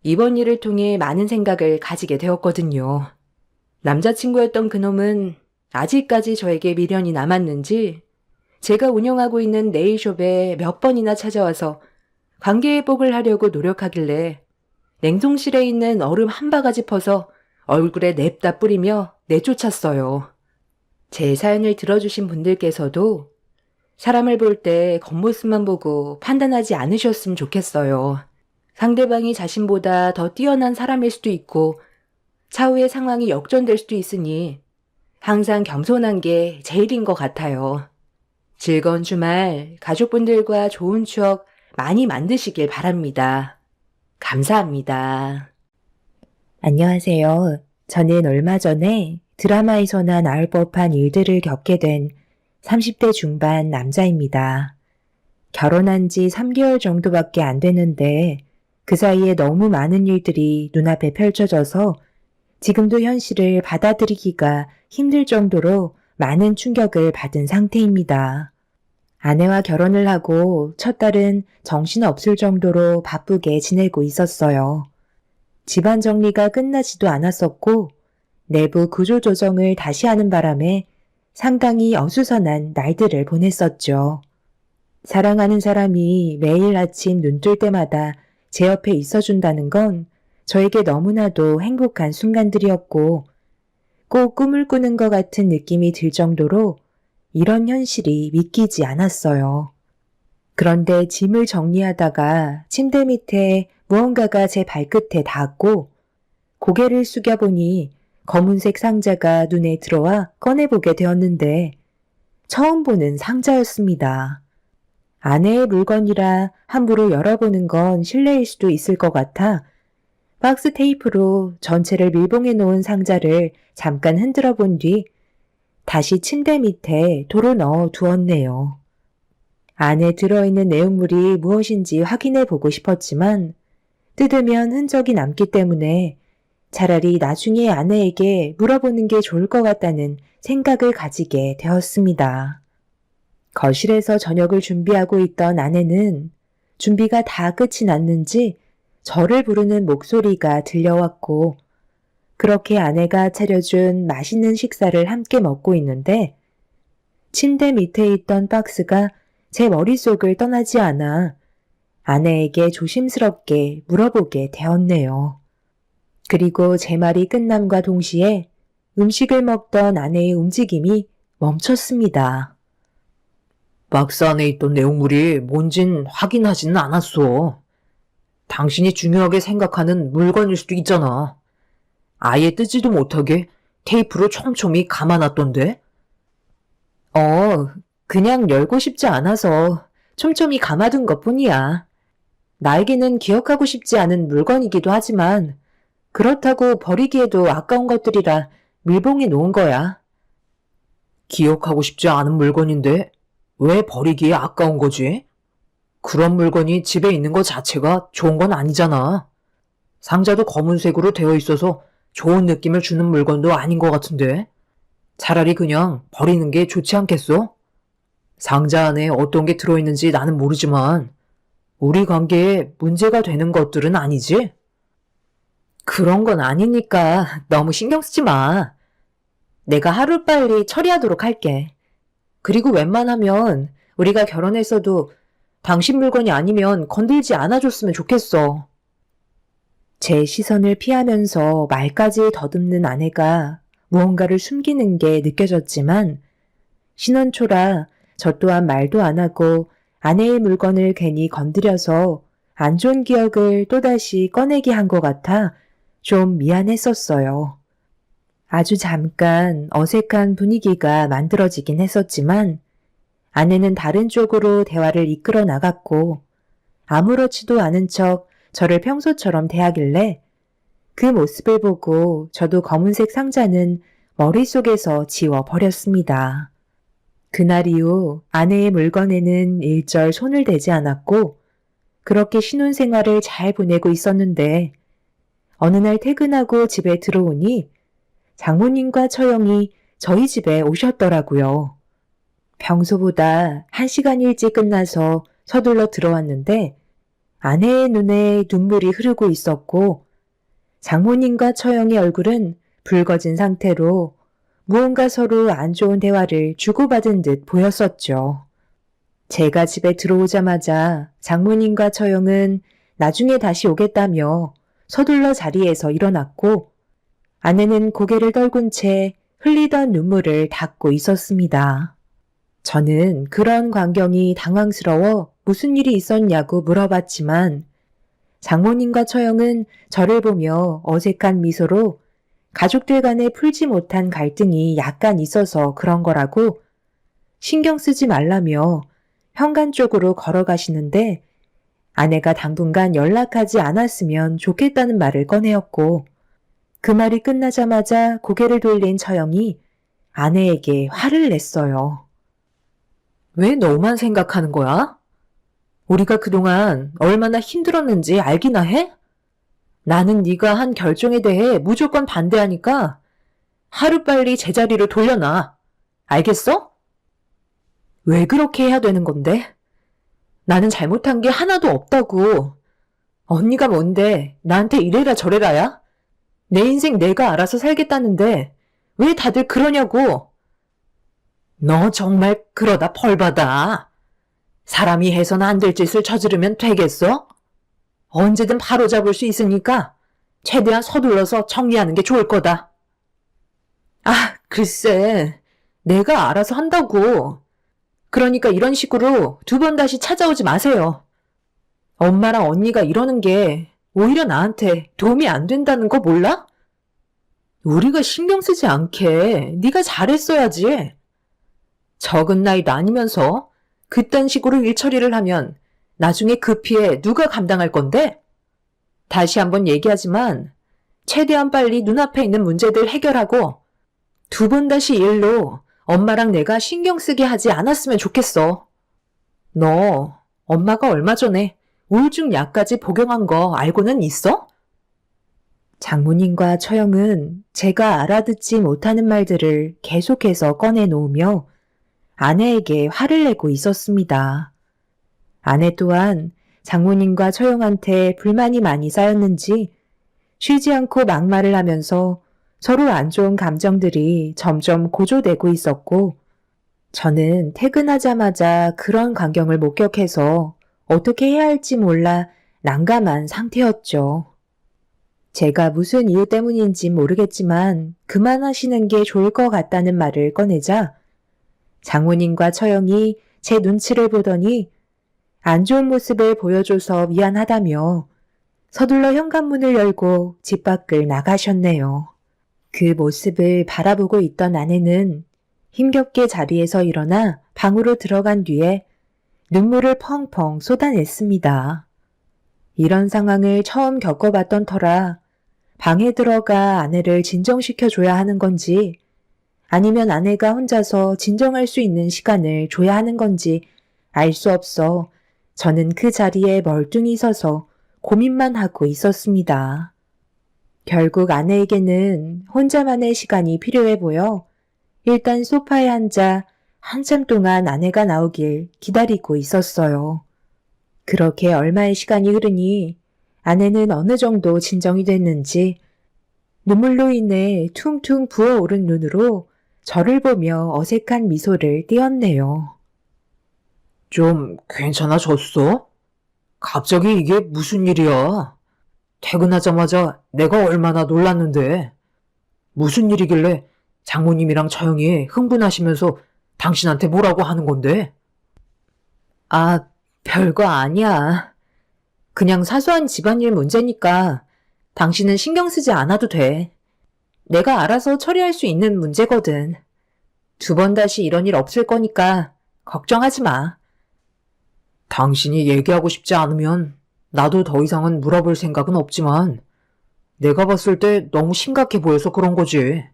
이번 일을 통해 많은 생각을 가지게 되었거든요. 남자친구였던 그놈은 아직까지 저에게 미련이 남았는지 제가 운영하고 있는 네일숍에 몇 번이나 찾아와서 관계 회복을 하려고 노력하길래 냉동실에 있는 얼음 한 바가지 퍼서 얼굴에 냅다 뿌리며 내쫓았어요. 제 사연을 들어주신 분들께서도 사람을 볼 때 겉모습만 보고 판단하지 않으셨으면 좋겠어요. 상대방이 자신보다 더 뛰어난 사람일 수도 있고 차후의 상황이 역전될 수도 있으니 항상 겸손한 게 제일인 것 같아요. 즐거운 주말 가족분들과 좋은 추억 많이 만드시길 바랍니다. 감사합니다. 안녕하세요. 저는 얼마 전에 드라마에서나 나올 법한 일들을 겪게 된 30대 중반 남자입니다. 결혼한 지 3개월 정도밖에 안 됐는데 그 사이에 너무 많은 일들이 눈앞에 펼쳐져서 지금도 현실을 받아들이기가 힘들 정도로 많은 충격을 받은 상태입니다. 아내와 결혼을 하고 첫 달은 정신없을 정도로 바쁘게 지내고 있었어요. 집안 정리가 끝나지도 않았었고 내부 구조조정을 다시 하는 바람에 상당히 어수선한 날들을 보냈었죠. 사랑하는 사람이 매일 아침 눈 뜰 때마다 제 옆에 있어준다는 건 저에게 너무나도 행복한 순간들이었고 꼭 꿈을 꾸는 것 같은 느낌이 들 정도로 이런 현실이 믿기지 않았어요. 그런데 짐을 정리하다가 침대 밑에 무언가가 제 발끝에 닿았고 고개를 숙여보니 검은색 상자가 눈에 들어와 꺼내보게 되었는데 처음 보는 상자였습니다. 아내의 물건이라 함부로 열어보는 건 실례일 수도 있을 것 같아 박스 테이프로 전체를 밀봉해 놓은 상자를 잠깐 흔들어 본 뒤 다시 침대 밑에 도로 넣어 두었네요. 안에 들어있는 내용물이 무엇인지 확인해 보고 싶었지만 뜯으면 흔적이 남기 때문에 차라리 나중에 아내에게 물어보는 게 좋을 것 같다는 생각을 가지게 되었습니다. 거실에서 저녁을 준비하고 있던 아내는 준비가 다 끝이 났는지 저를 부르는 목소리가 들려왔고 그렇게 아내가 차려준 맛있는 식사를 함께 먹고 있는데 침대 밑에 있던 박스가 제 머릿속을 떠나지 않아 아내에게 조심스럽게 물어보게 되었네요. 그리고 제 말이 끝남과 동시에 음식을 먹던 아내의 움직임이 멈췄습니다. 박스 안에 있던 내용물이 뭔진 확인하지는 않았어. 당신이 중요하게 생각하는 물건일 수도 있잖아. 아예 뜯지도 못하게 테이프로 촘촘히 감아놨던데? 그냥 열고 싶지 않아서 촘촘히 감아둔 것뿐이야. 나에게는 기억하고 싶지 않은 물건이기도 하지만 그렇다고 버리기에도 아까운 것들이라 밀봉해 놓은 거야. 기억하고 싶지 않은 물건인데 왜 버리기에 아까운 거지? 그런 물건이 집에 있는 것 자체가 좋은 건 아니잖아. 상자도 검은색으로 되어 있어서 좋은 느낌을 주는 물건도 아닌 것 같은데. 차라리 그냥 버리는 게 좋지 않겠어? 상자 안에 어떤 게 들어있는지 나는 모르지만 우리 관계에 문제가 되는 것들은 아니지? 그런 건 아니니까 너무 신경 쓰지 마. 내가 하루빨리 처리하도록 할게. 그리고 웬만하면 우리가 결혼했어도 당신 물건이 아니면 건들지 않아줬으면 좋겠어. 제 시선을 피하면서 말까지 더듬는 아내가 무언가를 숨기는 게 느껴졌지만 신혼 초라 저 또한 말도 안 하고 아내의 물건을 괜히 건드려서 안 좋은 기억을 또다시 꺼내게 한 것 같아 좀 미안했었어요. 아주 잠깐 어색한 분위기가 만들어지긴 했었지만 아내는 다른 쪽으로 대화를 이끌어 나갔고 아무렇지도 않은 척 저를 평소처럼 대하길래 그 모습을 보고 저도 검은색 상자는 머릿속에서 지워버렸습니다. 그날 이후 아내의 물건에는 일절 손을 대지 않았고 그렇게 신혼생활을 잘 보내고 있었는데 어느 날 퇴근하고 집에 들어오니 장모님과 처형이 저희 집에 오셨더라고요. 평소보다 1시간 일찍 끝나서 서둘러 들어왔는데 아내의 눈에 눈물이 흐르고 있었고 장모님과 처형의 얼굴은 붉어진 상태로 무언가 서로 안 좋은 대화를 주고받은 듯 보였었죠. 제가 집에 들어오자마자 장모님과 처형은 나중에 다시 오겠다며 서둘러 자리에서 일어났고 아내는 고개를 떨군 채 흘리던 눈물을 닦고 있었습니다. 저는 그런 광경이 당황스러워 무슨 일이 있었냐고 물어봤지만 장모님과 처형은 저를 보며 어색한 미소로 가족들 간에 풀지 못한 갈등이 약간 있어서 그런 거라고 신경 쓰지 말라며 현관 쪽으로 걸어가시는데 아내가 당분간 연락하지 않았으면 좋겠다는 말을 꺼내었고 그 말이 끝나자마자 고개를 돌린 처형이 아내에게 화를 냈어요. 왜 너만 생각하는 거야? 우리가 그동안 얼마나 힘들었는지 알기나 해? 나는 네가 한 결정에 대해 무조건 반대하니까 하루빨리 제자리로 돌려놔. 알겠어? 왜 그렇게 해야 되는 건데? 나는 잘못한 게 하나도 없다고. 언니가 뭔데 나한테 이래라 저래라야? 내 인생 내가 알아서 살겠다는데 왜 다들 그러냐고. 너 정말 그러다 벌 받아. 사람이 해서는 안 될 짓을 저지르면 되겠어? 언제든 바로잡을 수 있으니까 최대한 서둘러서 정리하는 게 좋을 거다. 아, 글쎄. 내가 알아서 한다고. 그러니까 이런 식으로 2번 다시 찾아오지 마세요. 엄마랑 언니가 이러는 게 오히려 나한테 도움이 안 된다는 거 몰라? 우리가 신경 쓰지 않게 네가 잘했어야지. 적은 나이도 아니면서 그딴 식으로 일 처리를 하면 나중에 그 피해 누가 감당할 건데? 다시 한번 얘기하지만 최대한 빨리 눈앞에 있는 문제들 해결하고 2번 다시 일로 엄마랑 내가 신경 쓰게 하지 않았으면 좋겠어. 너 엄마가 얼마 전에 우울증 약까지 복용한 거 알고는 있어? 장모님과 처형은 제가 알아듣지 못하는 말들을 계속해서 꺼내놓으며 아내에게 화를 내고 있었습니다. 아내 또한 장모님과 처형한테 불만이 많이 쌓였는지 쉬지 않고 막말을 하면서 서로 안 좋은 감정들이 점점 고조되고 있었고 저는 퇴근하자마자 그런 광경을 목격해서 어떻게 해야 할지 몰라 난감한 상태였죠. 제가 무슨 이유 때문인지 모르겠지만 그만하시는 게 좋을 것 같다는 말을 꺼내자 장모님과 처형이 제 눈치를 보더니 안 좋은 모습을 보여줘서 미안하다며 서둘러 현관문을 열고 집 밖을 나가셨네요. 그 모습을 바라보고 있던 아내는 힘겹게 자리에서 일어나 방으로 들어간 뒤에 눈물을 펑펑 쏟아냈습니다. 이런 상황을 처음 겪어봤던 터라 방에 들어가 아내를 진정시켜줘야 하는 건지 아니면 아내가 혼자서 진정할 수 있는 시간을 줘야 하는 건지 알 수 없어 저는 그 자리에 멀뚱히 서서 고민만 하고 있었습니다. 결국 아내에게는 혼자만의 시간이 필요해 보여 일단 소파에 앉아 한참 동안 아내가 나오길 기다리고 있었어요. 그렇게 얼마의 시간이 흐르니 아내는 어느 정도 진정이 됐는지 눈물로 인해 퉁퉁 부어오른 눈으로 저를 보며 어색한 미소를 띄었네요. 좀 괜찮아졌어? 갑자기 이게 무슨 일이야? 퇴근하자마자 내가 얼마나 놀랐는데. 무슨 일이길래 장모님이랑 처형이 흥분하시면서 당신한테 뭐라고 하는 건데? 아, 별거 아니야. 그냥 사소한 집안일 문제니까 당신은 신경 쓰지 않아도 돼. 내가 알아서 처리할 수 있는 문제거든. 2번 다시 이런 일 없을 거니까 걱정하지 마. 당신이 얘기하고 싶지 않으면 나도 더 이상은 물어볼 생각은 없지만 내가 봤을 때 너무 심각해 보여서 그런 거지.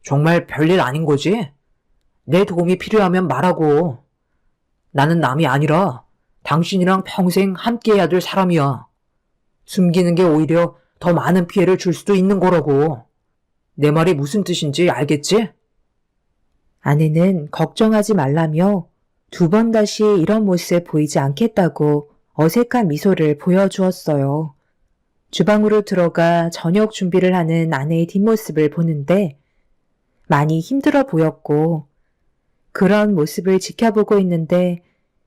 정말 별일 아닌 거지? 내 도움이 필요하면 말하고. 나는 남이 아니라 당신이랑 평생 함께해야 될 사람이야. 숨기는 게 오히려 더 많은 피해를 줄 수도 있는 거라고. 내 말이 무슨 뜻인지 알겠지? 아내는 걱정하지 말라며 2번 다시 이런 모습 보이지 않겠다고 어색한 미소를 보여주었어요. 주방으로 들어가 저녁 준비를 하는 아내의 뒷모습을 보는데 많이 힘들어 보였고 그런 모습을 지켜보고 있는데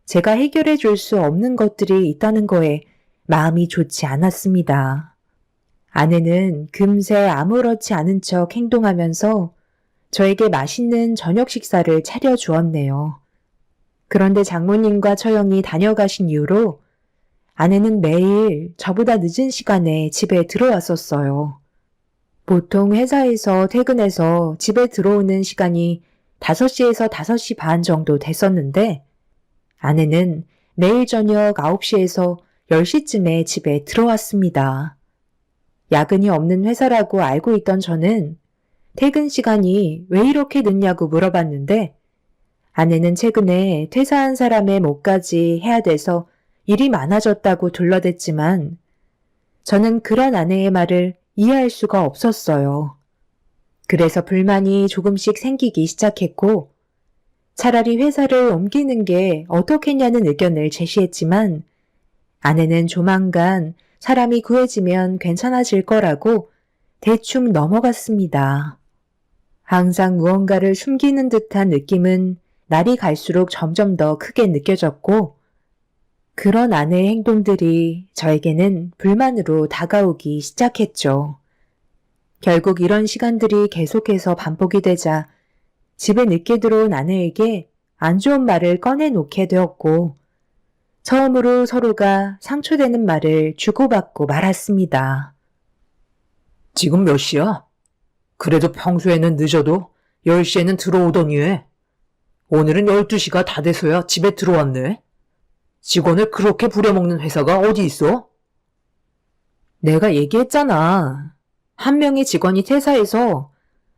제가 해결해 줄 수 없는 것들이 있다는 거에 마음이 좋지 않았습니다. 아내는 금세 아무렇지 않은 척 행동하면서 저에게 맛있는 저녁 식사를 차려주었네요. 그런데 장모님과 처형이 다녀가신 이후로 아내는 매일 저보다 늦은 시간에 집에 들어왔었어요. 보통 회사에서 퇴근해서 집에 들어오는 시간이 5시에서 5시 반 정도 됐었는데 아내는 매일 저녁 9시에서 10시쯤에 집에 들어왔습니다. 야근이 없는 회사라고 알고 있던 저는 퇴근 시간이 왜 이렇게 늦냐고 물어봤는데 아내는 최근에 퇴사한 사람의 몫까지 해야 돼서 일이 많아졌다고 둘러댔지만 저는 그런 아내의 말을 이해할 수가 없었어요. 그래서 불만이 조금씩 생기기 시작했고 차라리 회사를 옮기는 게 어떻겠냐는 의견을 제시했지만 아내는 조만간 사람이 구해지면 괜찮아질 거라고 대충 넘어갔습니다. 항상 무언가를 숨기는 듯한 느낌은 날이 갈수록 점점 더 크게 느껴졌고 그런 아내의 행동들이 저에게는 불만으로 다가오기 시작했죠. 결국 이런 시간들이 계속해서 반복이 되자 집에 늦게 들어온 아내에게 안 좋은 말을 꺼내놓게 되었고 처음으로 서로가 상처되는 말을 주고받고 말았습니다. 지금 몇 시야? 그래도 평소에는 늦어도 10시에는 들어오더니 왜? 오늘은 12시가 다 돼서야 집에 들어왔네. 직원을 그렇게 부려먹는 회사가 어디 있어? 내가 얘기했잖아. 한 명의 직원이 퇴사해서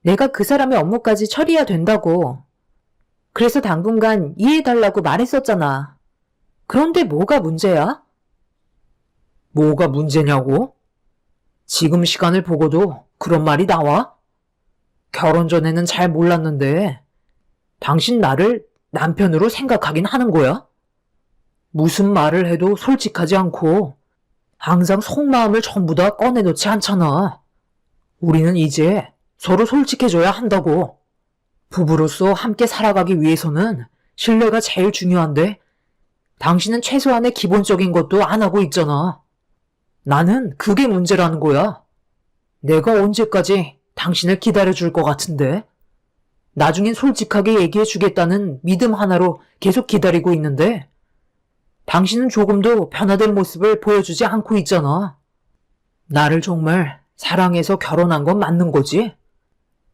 내가 그 사람의 업무까지 처리해야 된다고. 그래서 당분간 이해해달라고 말했었잖아. 그런데 뭐가 문제야? 뭐가 문제냐고? 지금 시간을 보고도 그런 말이 나와? 결혼 전에는 잘 몰랐는데 당신 나를 남편으로 생각하긴 하는 거야? 무슨 말을 해도 솔직하지 않고 항상 속마음을 전부 다 꺼내놓지 않잖아. 우리는 이제 서로 솔직해져야 한다고. 부부로서 함께 살아가기 위해서는 신뢰가 제일 중요한데 당신은 최소한의 기본적인 것도 안 하고 있잖아. 나는 그게 문제라는 거야. 내가 언제까지 당신을 기다려줄 것 같은데? 나중엔 솔직하게 얘기해주겠다는 믿음 하나로 계속 기다리고 있는데 당신은 조금도 변화된 모습을 보여주지 않고 있잖아. 나를 정말 사랑해서 결혼한 건 맞는 거지?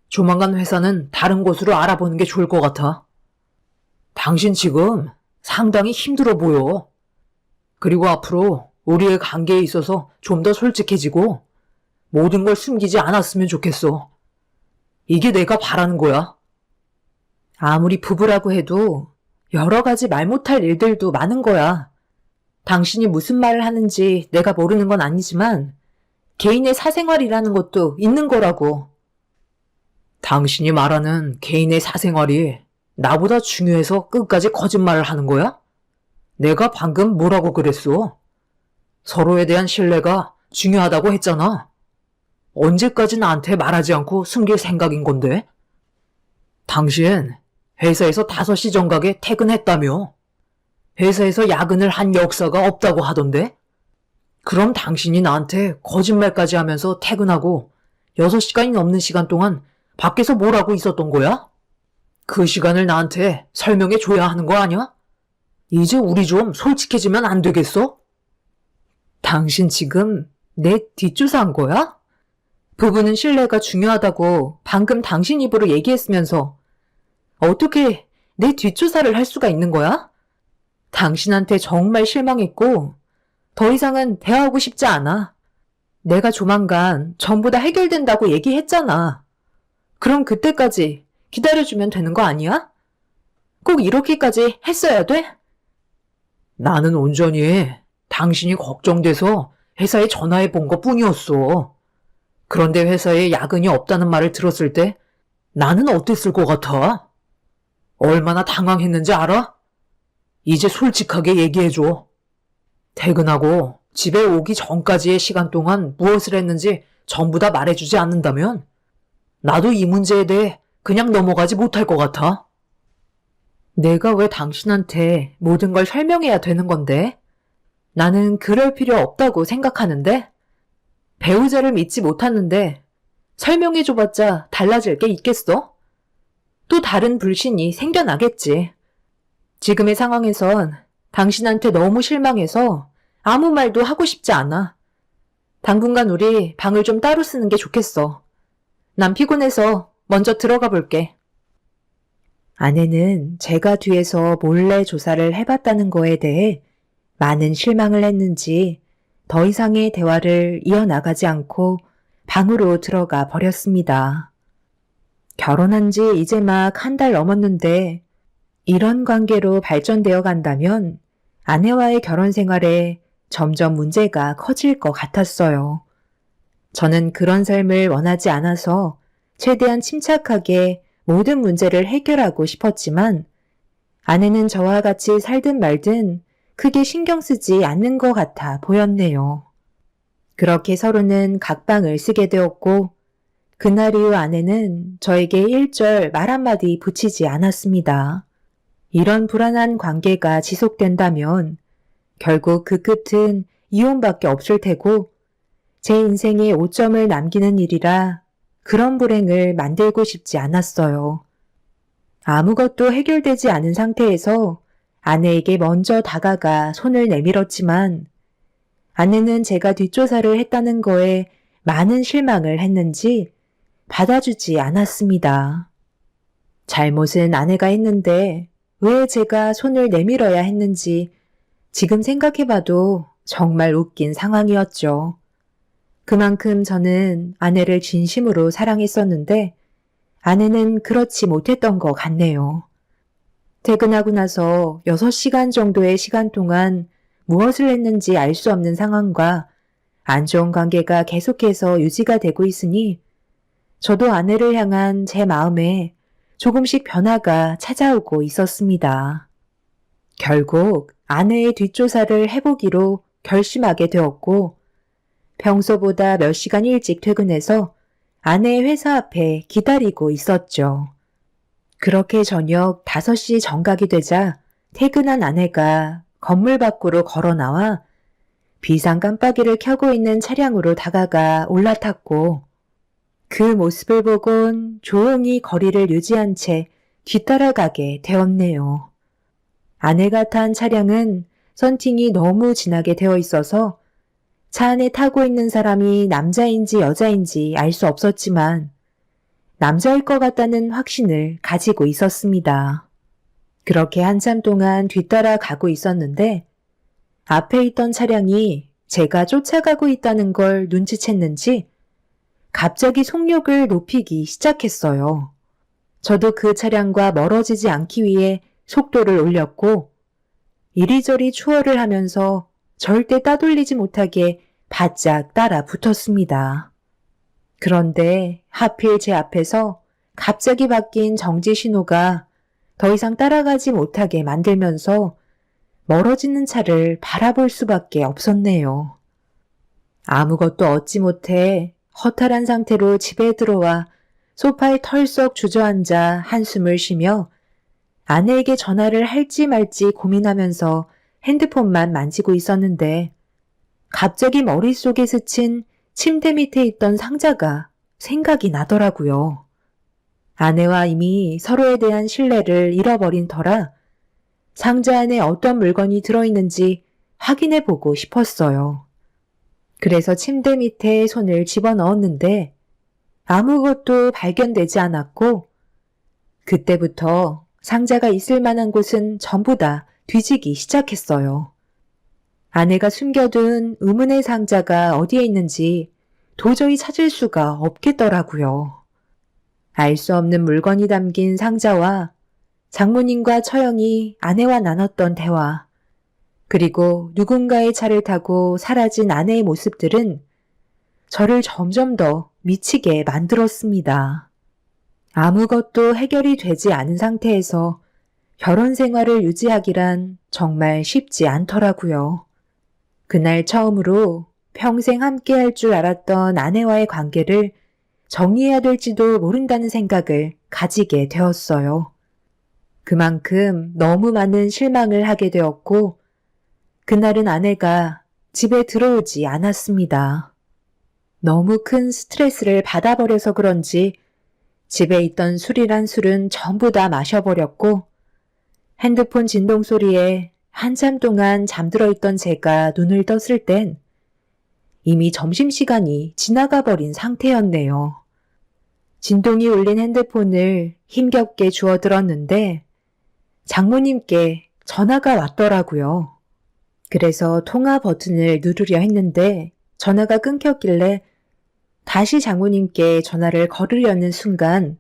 조만간 회사는 다른 곳으로 알아보는 게 좋을 것 같아. 당신 지금 상당히 힘들어 보여. 그리고 앞으로 우리의 관계에 있어서 좀 더 솔직해지고 모든 걸 숨기지 않았으면 좋겠어. 이게 내가 바라는 거야. 아무리 부부라고 해도 여러 가지 말 못할 일들도 많은 거야. 당신이 무슨 말을 하는지 내가 모르는 건 아니지만 개인의 사생활이라는 것도 있는 거라고. 당신이 말하는 개인의 사생활이 나보다 중요해서 끝까지 거짓말을 하는 거야? 내가 방금 뭐라고 그랬어? 서로에 대한 신뢰가 중요하다고 했잖아. 언제까지 나한테 말하지 않고 숨길 생각인 건데? 당신 회사에서 5시 정각에 퇴근했다며? 회사에서 야근을 한 역사가 없다고 하던데? 그럼 당신이 나한테 거짓말까지 하면서 퇴근하고 6시간이 넘는 시간 동안 밖에서 뭘 하고 있었던 거야? 그 시간을 나한테 설명해 줘야 하는 거 아니야? 이제 우리 좀 솔직해지면 안 되겠어? 당신 지금 내 뒷조사한 거야? 부부는 신뢰가 중요하다고 방금 당신 입으로 얘기했으면서 어떻게 내 뒷조사를 할 수가 있는 거야? 당신한테 정말 실망했고 더 이상은 대화하고 싶지 않아. 내가 조만간 전부 다 해결된다고 얘기했잖아. 그럼 그때까지 기다려주면 되는 거 아니야? 꼭 이렇게까지 했어야 돼? 나는 온전히 당신이 걱정돼서 회사에 전화해 본 것 뿐이었어. 그런데 회사에 야근이 없다는 말을 들었을 때 나는 어땠을 것 같아? 얼마나 당황했는지 알아? 이제 솔직하게 얘기해줘. 퇴근하고 집에 오기 전까지의 시간 동안 무엇을 했는지 전부 다 말해주지 않는다면 나도 이 문제에 대해 그냥 넘어가지 못할 것 같아. 내가 왜 당신한테 모든 걸 설명해야 되는 건데? 나는 그럴 필요 없다고 생각하는데? 배우자를 믿지 못하는데 설명해줘봤자 달라질 게 있겠어? 또 다른 불신이 생겨나겠지. 지금의 상황에선 당신한테 너무 실망해서 아무 말도 하고 싶지 않아. 당분간 우리 방을 좀 따로 쓰는 게 좋겠어. 난 피곤해서 먼저 들어가 볼게. 아내는 제가 뒤에서 몰래 조사를 해봤다는 거에 대해 많은 실망을 했는지 더 이상의 대화를 이어나가지 않고 방으로 들어가 버렸습니다. 결혼한 지 이제 막 1달 넘었는데 이런 관계로 발전되어 간다면 아내와의 결혼 생활에 점점 문제가 커질 것 같았어요. 저는 그런 삶을 원하지 않아서 최대한 침착하게 모든 문제를 해결하고 싶었지만 아내는 저와 같이 살든 말든 크게 신경 쓰지 않는 것 같아 보였네요. 그렇게 서로는 각방을 쓰게 되었고 그날 이후 아내는 저에게 일절 말 한마디 붙이지 않았습니다. 이런 불안한 관계가 지속된다면 결국 그 끝은 이혼밖에 없을 테고 제 인생에 오점을 남기는 일이라 그런 불행을 만들고 싶지 않았어요. 아무것도 해결되지 않은 상태에서 아내에게 먼저 다가가 손을 내밀었지만 아내는 제가 뒷조사를 했다는 거에 많은 실망을 했는지 받아주지 않았습니다. 잘못은 아내가 했는데 왜 제가 손을 내밀어야 했는지 지금 생각해봐도 정말 웃긴 상황이었죠. 그만큼 저는 아내를 진심으로 사랑했었는데 아내는 그렇지 못했던 것 같네요. 퇴근하고 나서 6시간 정도의 시간 동안 무엇을 했는지 알 수 없는 상황과 안 좋은 관계가 계속해서 유지가 되고 있으니 저도 아내를 향한 제 마음에 조금씩 변화가 찾아오고 있었습니다. 결국 아내의 뒷조사를 해보기로 결심하게 되었고 평소보다 몇 시간 일찍 퇴근해서 아내의 회사 앞에 기다리고 있었죠. 그렇게 저녁 5시 정각이 되자 퇴근한 아내가 건물 밖으로 걸어 나와 비상 깜빡이를 켜고 있는 차량으로 다가가 올라탔고 그 모습을 보곤 조용히 거리를 유지한 채 뒤따라가게 되었네요. 아내가 탄 차량은 썬팅이 너무 진하게 되어 있어서 차 안에 타고 있는 사람이 남자인지 여자인지 알 수 없었지만 남자일 것 같다는 확신을 가지고 있었습니다. 그렇게 한참 동안 뒤따라 가고 있었는데 앞에 있던 차량이 제가 쫓아가고 있다는 걸 눈치챘는지 갑자기 속력을 높이기 시작했어요. 저도 그 차량과 멀어지지 않기 위해 속도를 올렸고 이리저리 추월을 하면서 절대 따돌리지 못하게 바짝 따라 붙었습니다. 그런데 하필 제 앞에서 갑자기 바뀐 정지 신호가 더 이상 따라가지 못하게 만들면서 멀어지는 차를 바라볼 수밖에 없었네요. 아무것도 얻지 못해 허탈한 상태로 집에 들어와 소파에 털썩 주저앉아 한숨을 쉬며 아내에게 전화를 할지 말지 고민하면서 핸드폰만 만지고 있었는데 갑자기 머릿속에 스친 침대 밑에 있던 상자가 생각이 나더라고요. 아내와 이미 서로에 대한 신뢰를 잃어버린 터라 상자 안에 어떤 물건이 들어있는지 확인해보고 싶었어요. 그래서 침대 밑에 손을 집어넣었는데 아무것도 발견되지 않았고 그때부터 상자가 있을 만한 곳은 전부 다 뒤지기 시작했어요. 아내가 숨겨둔 의문의 상자가 어디에 있는지 도저히 찾을 수가 없겠더라고요. 알 수 없는 물건이 담긴 상자와 장모님과 처형이 아내와 나눴던 대화, 그리고 누군가의 차를 타고 사라진 아내의 모습들은 저를 점점 더 미치게 만들었습니다. 아무것도 해결이 되지 않은 상태에서 결혼 생활을 유지하기란 정말 쉽지 않더라고요. 그날 처음으로 평생 함께 할 줄 알았던 아내와의 관계를 정리해야 될지도 모른다는 생각을 가지게 되었어요. 그만큼 너무 많은 실망을 하게 되었고, 그날은 아내가 집에 들어오지 않았습니다. 너무 큰 스트레스를 받아버려서 그런지 집에 있던 술이란 술은 전부 다 마셔버렸고, 핸드폰 진동 소리에 한참 동안 잠들어 있던 제가 눈을 떴을 땐 이미 점심시간이 지나가 버린 상태였네요. 진동이 울린 핸드폰을 힘겹게 주워들었는데 장모님께 전화가 왔더라고요. 그래서 통화 버튼을 누르려 했는데 전화가 끊겼길래 다시 장모님께 전화를 걸으려는 순간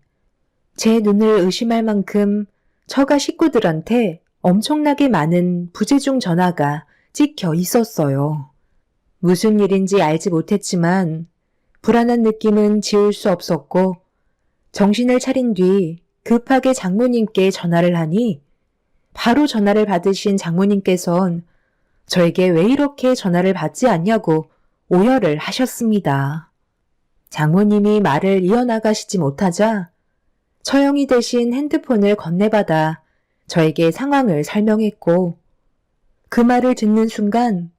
제 눈을 의심할 만큼 처가 식구들한테 엄청나게 많은 부재중 전화가 찍혀 있었어요. 무슨 일인지 알지 못했지만 불안한 느낌은 지울 수 없었고 정신을 차린 뒤 급하게 장모님께 전화를 하니 바로 전화를 받으신 장모님께선 저에게 왜 이렇게 전화를 받지 않냐고 오열을 하셨습니다. 장모님이 말을 이어나가시지 못하자 처형이 대신 핸드폰을 건네받아 저에게 상황을 설명했고 그 말을 듣는 순간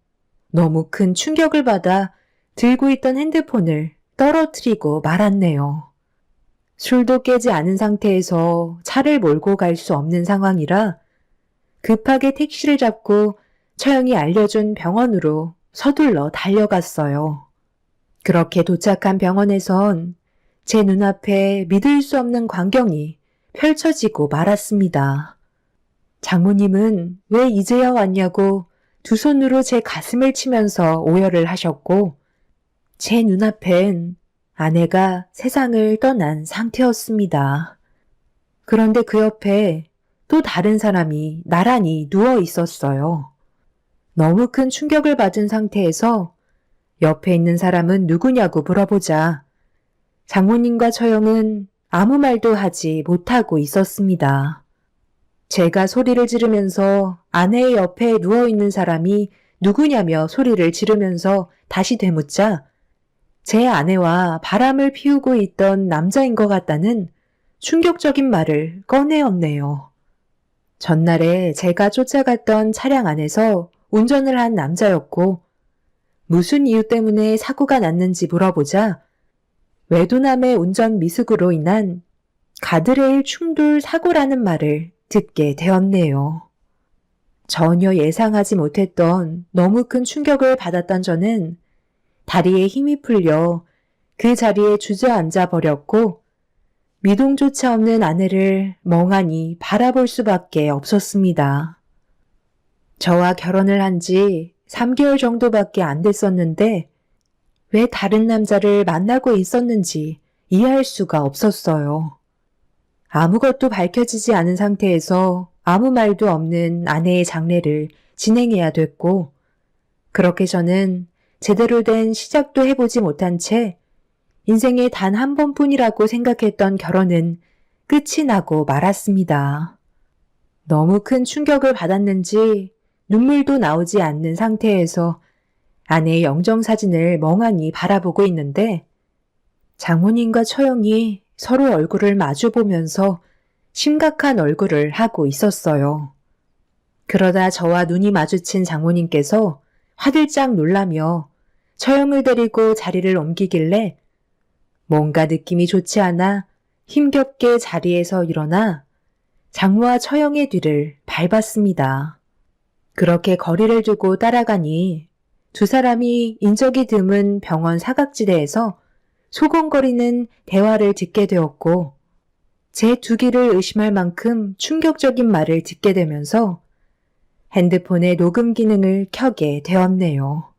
너무 큰 충격을 받아 들고 있던 핸드폰을 떨어뜨리고 말았네요. 술도 깨지 않은 상태에서 차를 몰고 갈 수 없는 상황이라 급하게 택시를 잡고 처형이 알려준 병원으로 서둘러 달려갔어요. 그렇게 도착한 병원에선 제 눈앞에 믿을 수 없는 광경이 펼쳐지고 말았습니다. 장모님은 왜 이제야 왔냐고 두 손으로 제 가슴을 치면서 오열을 하셨고 제 눈앞엔 아내가 세상을 떠난 상태였습니다. 그런데 그 옆에 또 다른 사람이 나란히 누워 있었어요. 너무 큰 충격을 받은 상태에서 옆에 있는 사람은 누구냐고 물어보자 장모님과 처형은 아무 말도 하지 못하고 있었습니다. 제가 소리를 지르면서 아내의 옆에 누워있는 사람이 누구냐며 소리를 지르면서 다시 되묻자 제 아내와 바람을 피우고 있던 남자인 것 같다는 충격적인 말을 꺼내었네요. 전날에 제가 쫓아갔던 차량 안에서 운전을 한 남자였고 무슨 이유 때문에 사고가 났는지 물어보자 외도남의 운전 미숙으로 인한 가드레일 충돌 사고라는 말을 듣게 되었네요. 전혀 예상하지 못했던 너무 큰 충격을 받았던 저는 다리에 힘이 풀려 그 자리에 주저앉아 버렸고 미동조차 없는 아내를 멍하니 바라볼 수밖에 없었습니다. 저와 결혼을 한 지 3개월 정도밖에 안 됐었는데 왜 다른 남자를 만나고 있었는지 이해할 수가 없었어요. 아무것도 밝혀지지 않은 상태에서 아무 말도 없는 아내의 장례를 진행해야 됐고 그렇게 저는 제대로 된 시작도 해보지 못한 채 인생에 단 한 번뿐이라고 생각했던 결혼은 끝이 나고 말았습니다. 너무 큰 충격을 받았는지 눈물도 나오지 않는 상태에서 아내의 영정사진을 멍하니 바라보고 있는데 장모님과 처형이 서로 얼굴을 마주보면서 심각한 얼굴을 하고 있었어요. 그러다 저와 눈이 마주친 장모님께서 화들짝 놀라며 처형을 데리고 자리를 옮기길래 뭔가 느낌이 좋지 않아 힘겹게 자리에서 일어나 장모와 처형의 뒤를 밟았습니다. 그렇게 거리를 두고 따라가니 두 사람이 인적이 드문 병원 사각지대에서 소곤거리는 대화를 듣게 되었고 제 두 귀를 의심할 만큼 충격적인 말을 듣게 되면서 핸드폰의 녹음 기능을 켜게 되었네요.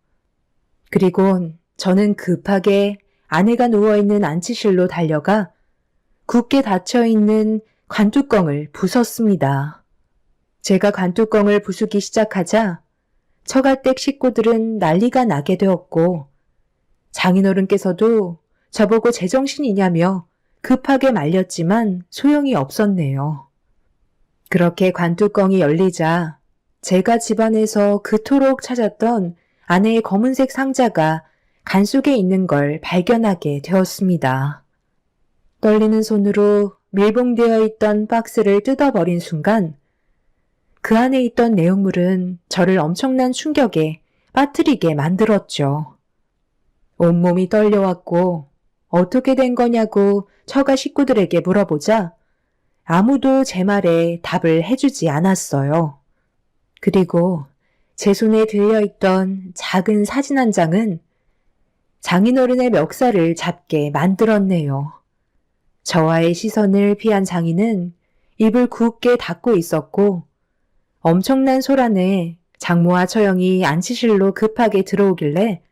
그리고 저는 급하게 아내가 누워있는 안치실로 달려가 굳게 닫혀있는 관뚜껑을 부쉈습니다. 제가 관뚜껑을 부수기 시작하자 처가댁 식구들은 난리가 나게 되었고 장인어른께서도 저보고 제정신이냐며 급하게 말렸지만 소용이 없었네요. 그렇게 관뚜껑이 열리자 제가 집안에서 그토록 찾았던 아내의 검은색 상자가 간 속에 있는 걸 발견하게 되었습니다. 떨리는 손으로 밀봉되어 있던 박스를 뜯어버린 순간 그 안에 있던 내용물은 저를 엄청난 충격에 빠뜨리게 만들었죠. 온몸이 떨려왔고 어떻게 된 거냐고 처가 식구들에게 물어보자 아무도 제 말에 답을 해주지 않았어요. 그리고 제 손에 들려있던 작은 사진 한 장은 장인어른의 멱살을 잡게 만들었네요. 저와의 시선을 피한 장인은 입을 굳게 닫고 있었고 엄청난 소란에 장모와 처형이 안치실로 급하게 들어오길래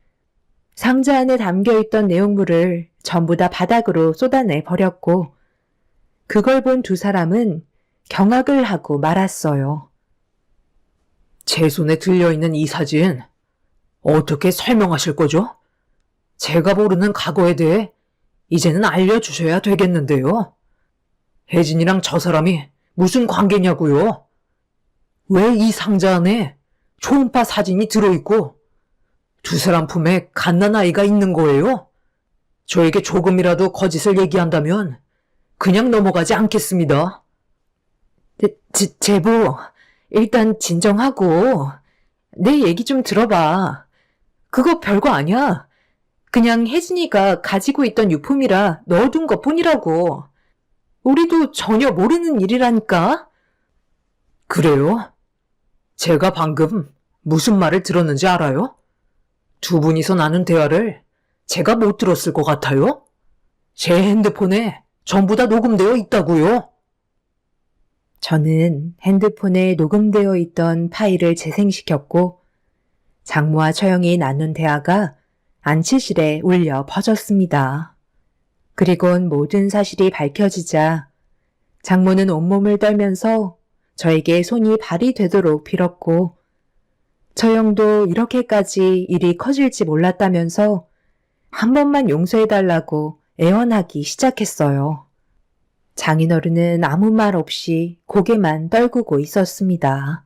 상자 안에 담겨있던 내용물을 전부 다 바닥으로 쏟아내 버렸고 그걸 본 두 사람은 경악을 하고 말았어요. 제 손에 들려있는 이 사진 어떻게 설명하실 거죠? 제가 모르는 과거에 대해 이제는 알려주셔야 되겠는데요. 혜진이랑 저 사람이 무슨 관계냐고요? 왜 이 상자 안에 초음파 사진이 들어있고 두 사람 품에 갓난아이가 있는 거예요? 저에게 조금이라도 거짓을 얘기한다면 그냥 넘어가지 않겠습니다. 제보, 일단 진정하고 내 얘기 좀 들어봐. 그거 별거 아니야. 그냥 혜진이가 가지고 있던 유품이라 넣어둔 것 뿐이라고. 우리도 전혀 모르는 일이라니까. 그래요? 제가 방금 무슨 말을 들었는지 알아요? 두 분이서 나눈 대화를 제가 못 들었을 것 같아요? 제 핸드폰에 전부 다 녹음되어 있다고요? 저는 핸드폰에 녹음되어 있던 파일을 재생시켰고 장모와 처형이 나눈 대화가 안치실에 울려 퍼졌습니다. 그리곤 모든 사실이 밝혀지자 장모는 온몸을 떨면서 저에게 손이 발이 되도록 빌었고 처형도 이렇게까지 일이 커질지 몰랐다면서 한 번만 용서해달라고 애원하기 시작했어요. 장인어른은 아무 말 없이 고개만 떨구고 있었습니다.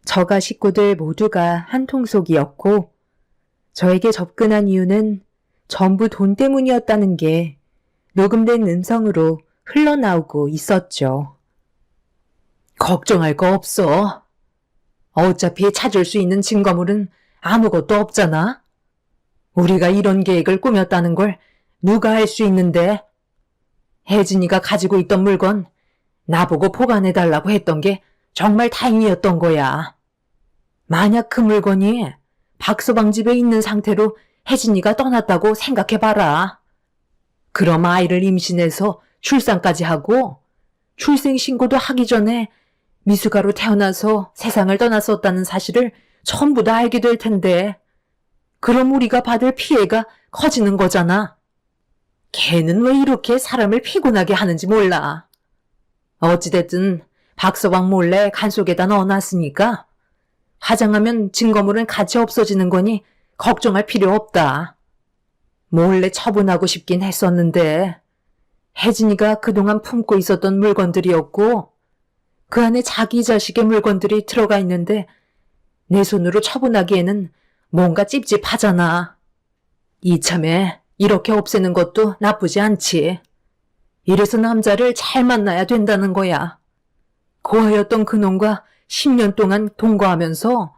저가 식구들 모두가 한통속이었고 저에게 접근한 이유는 전부 돈 때문이었다는 게 녹음된 음성으로 흘러나오고 있었죠. 걱정할 거 없어. 어차피 찾을 수 있는 증거물은 아무것도 없잖아. 우리가 이런 계획을 꾸몄다는 걸 누가 알 수 있는데. 혜진이가 가지고 있던 물건 나보고 보관해달라고 했던 게 정말 다행이었던 거야. 만약 그 물건이 박서방 집에 있는 상태로 혜진이가 떠났다고 생각해봐라. 그럼 아이를 임신해서 출산까지 하고 출생신고도 하기 전에 미숙아로 태어나서 세상을 떠났었다는 사실을 전부 다 알게 될 텐데 그럼 우리가 받을 피해가 커지는 거잖아. 걔는 왜 이렇게 사람을 피곤하게 하는지 몰라. 어찌됐든 박서방 몰래 간 속에다 넣어놨으니까 화장하면 증거물은 같이 없어지는 거니 걱정할 필요 없다. 몰래 처분하고 싶긴 했었는데 혜진이가 그동안 품고 있었던 물건들이었고 그 안에 자기 자식의 물건들이 들어가 있는데 내 손으로 처분하기에는 뭔가 찝찝하잖아. 이참에 이렇게 없애는 것도 나쁘지 않지. 이래서 남자를 잘 만나야 된다는 거야. 고아였던 그놈과 10년 동안 동거하면서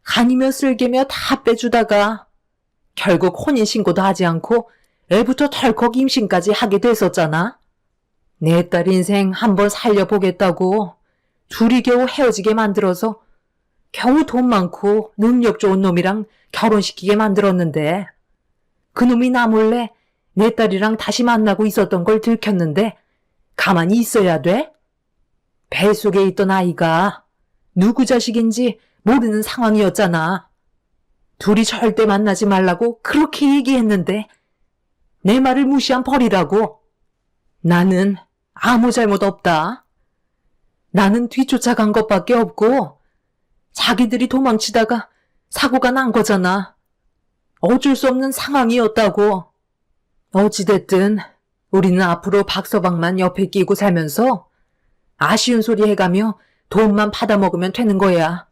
간이며 쓸개며 다 빼주다가 결국 혼인신고도 하지 않고 애부터 덜컥 임신까지 하게 됐었잖아. 내 딸 인생 한번 살려보겠다고 둘이 겨우 헤어지게 만들어서 겨우 돈 많고 능력 좋은 놈이랑 결혼시키게 만들었는데 그놈이 나 몰래 내 딸이랑 다시 만나고 있었던 걸 들켰는데 가만히 있어야 돼? 뱃속에 있던 아이가 누구 자식인지 모르는 상황이었잖아. 둘이 절대 만나지 말라고 그렇게 얘기했는데 내 말을 무시한 벌이라고. 나는 아무 잘못 없다. 나는 뒤쫓아간 것밖에 없고 자기들이 도망치다가 사고가 난 거잖아. 어쩔 수 없는 상황이었다고. 어찌됐든 우리는 앞으로 박서방만 옆에 끼고 살면서 아쉬운 소리 해가며 돈만 받아먹으면 되는 거야.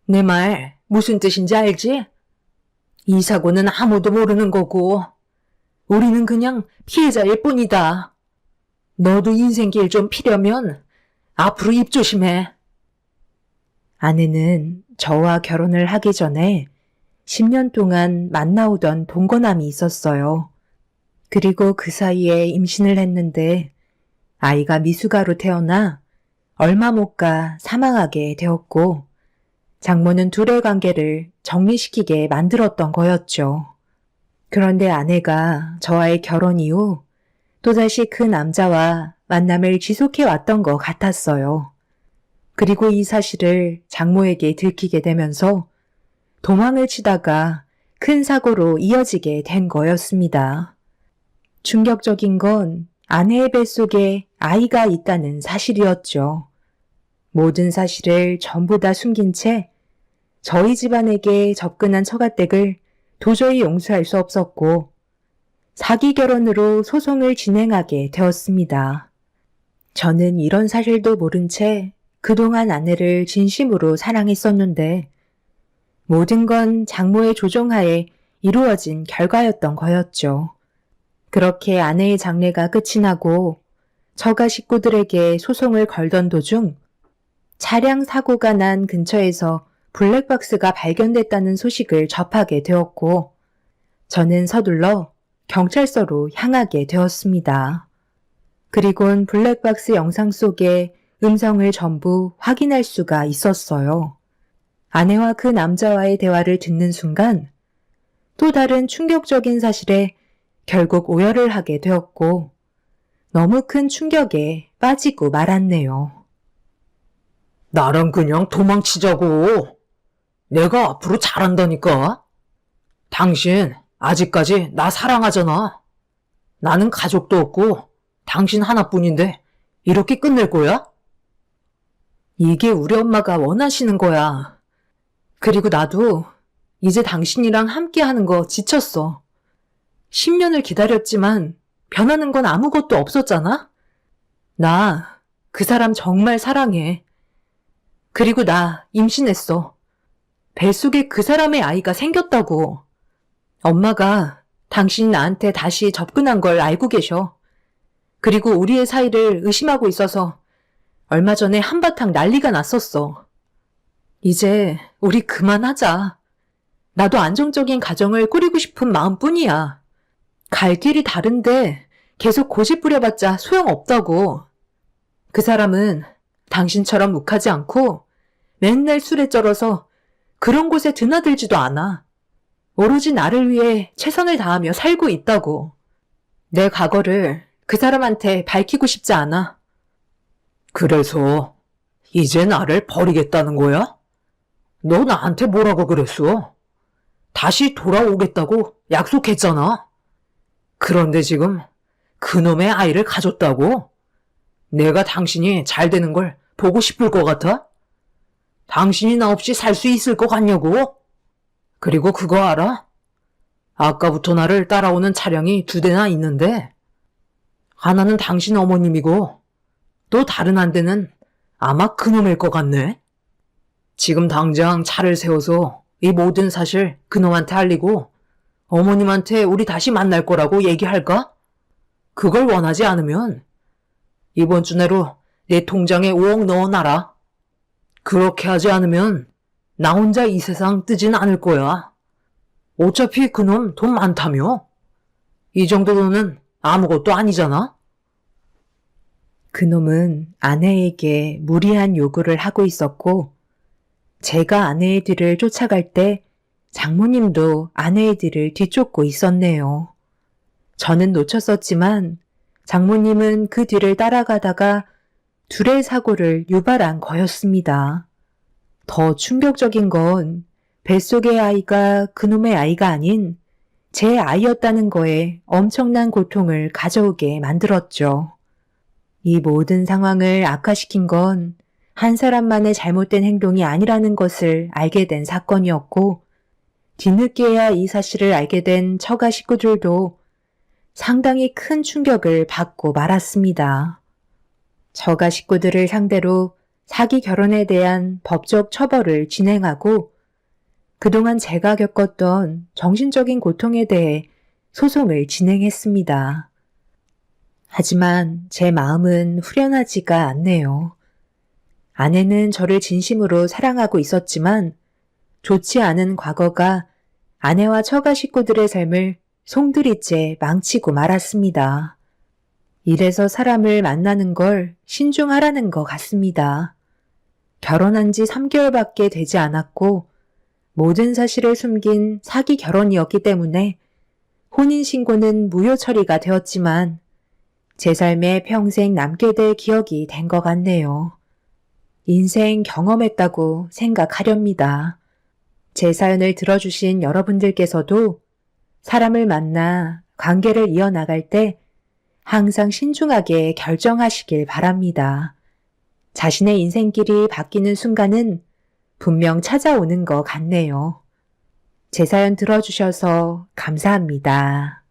내 말 무슨 뜻인지 알지? 이 사고는 아무도 모르는 거고 우리는 그냥 피해자일 뿐이다. 너도 인생길 좀 피려면 앞으로 입 조심해. 아내는 저와 결혼을 하기 전에 10년 동안 만나오던 동거남이 있었어요. 그리고 그 사이에 임신을 했는데 아이가 미숙아로 태어나 얼마 못 가 사망하게 되었고 장모는 둘의 관계를 정리시키게 만들었던 거였죠. 그런데 아내가 저와의 결혼 이후 또다시 그 남자와 만남을 지속해 왔던 것 같았어요. 그리고 이 사실을 장모에게 들키게 되면서 도망을 치다가 큰 사고로 이어지게 된 거였습니다. 충격적인 건 아내의 뱃속에 아이가 있다는 사실이었죠. 모든 사실을 전부 다 숨긴 채 저희 집안에게 접근한 처가댁을 도저히 용서할 수 없었고 사기 결혼으로 소송을 진행하게 되었습니다. 저는 이런 사실도 모른 채 그동안 아내를 진심으로 사랑했었는데 모든 건 장모의 조종하에 이루어진 결과였던 거였죠. 그렇게 아내의 장례가 끝이 나고 처가 식구들에게 소송을 걸던 도중 차량 사고가 난 근처에서 블랙박스가 발견됐다는 소식을 접하게 되었고 저는 서둘러 경찰서로 향하게 되었습니다. 그리곤 블랙박스 영상 속에 음성을 전부 확인할 수가 있었어요. 아내와 그 남자와의 대화를 듣는 순간 또 다른 충격적인 사실에 결국 오열을 하게 되었고 너무 큰 충격에 빠지고 말았네요. 나랑 그냥 도망치자고. 내가 앞으로 잘한다니까. 당신 아직까지 나 사랑하잖아. 나는 가족도 없고 당신 하나뿐인데 이렇게 끝낼 거야? 이게 우리 엄마가 원하시는 거야. 그리고 나도 이제 당신이랑 함께 하는 거 지쳤어. 10년을 기다렸지만 변하는 건 아무것도 없었잖아? 나 그 사람 정말 사랑해. 그리고 나 임신했어. 뱃속에 그 사람의 아이가 생겼다고. 엄마가 당신이 나한테 다시 접근한 걸 알고 계셔. 그리고 우리의 사이를 의심하고 있어서 얼마 전에 한바탕 난리가 났었어. 이제 우리 그만하자. 나도 안정적인 가정을 꾸리고 싶은 마음뿐이야. 갈 길이 다른데 계속 고집 부려봤자 소용없다고. 그 사람은 당신처럼 욱하지 않고 맨날 술에 쩔어서 그런 곳에 드나들지도 않아. 오로지 나를 위해 최선을 다하며 살고 있다고. 내 과거를 그 사람한테 밝히고 싶지 않아. 그래서 이제 나를 버리겠다는 거야? 너 나한테 뭐라고 그랬어? 다시 돌아오겠다고 약속했잖아. 그런데 지금 그놈의 아이를 가졌다고? 내가 당신이 잘 되는 걸 보고 싶을 것 같아? 당신이 나 없이 살 수 있을 것 같냐고? 그리고 그거 알아? 아까부터 나를 따라오는 차량이 2대나 있는데 하나는 당신 어머님이고 또 다른 한 대는 아마 그놈일 것 같네. 지금 당장 차를 세워서 이 모든 사실 그놈한테 알리고 어머님한테 우리 다시 만날 거라고 얘기할까? 그걸 원하지 않으면 이번 주 내로 내 통장에 5억 넣어놔라. 그렇게 하지 않으면 나 혼자 이 세상 뜨진 않을 거야. 어차피 그놈 돈 많다며. 이 정도 돈은 아무것도 아니잖아. 그놈은 아내에게 무리한 요구를 하고 있었고, 제가 아내의 뒤를 쫓아갈 때 장모님도 아내의 뒤를 뒤쫓고 있었네요. 저는 놓쳤었지만 장모님은 그 뒤를 따라가다가 둘의 사고를 유발한 거였습니다. 더 충격적인 건 뱃속의 아이가 그놈의 아이가 아닌 제 아이였다는 거에 엄청난 고통을 가져오게 만들었죠. 이 모든 상황을 악화시킨 건 한 사람만의 잘못된 행동이 아니라는 것을 알게 된 사건이었고, 뒤늦게야 이 사실을 알게 된 처가 식구들도 상당히 큰 충격을 받고 말았습니다. 처가 식구들을 상대로 사기 결혼에 대한 법적 처벌을 진행하고 그동안 제가 겪었던 정신적인 고통에 대해 소송을 진행했습니다. 하지만 제 마음은 후련하지가 않네요. 아내는 저를 진심으로 사랑하고 있었지만 좋지 않은 과거가 아내와 처가 식구들의 삶을 송두리째 망치고 말았습니다. 이래서 사람을 만나는 걸 신중하라는 것 같습니다. 결혼한 지 3개월밖에 되지 않았고 모든 사실을 숨긴 사기 결혼이었기 때문에 혼인신고는 무효 처리가 되었지만 제 삶에 평생 남게 될 기억이 된 것 같네요. 인생 경험했다고 생각하렵니다. 제 사연을 들어주신 여러분들께서도 사람을 만나 관계를 이어나갈 때 항상 신중하게 결정하시길 바랍니다. 자신의 인생길이 바뀌는 순간은 분명 찾아오는 것 같네요. 제 사연 들어주셔서 감사합니다.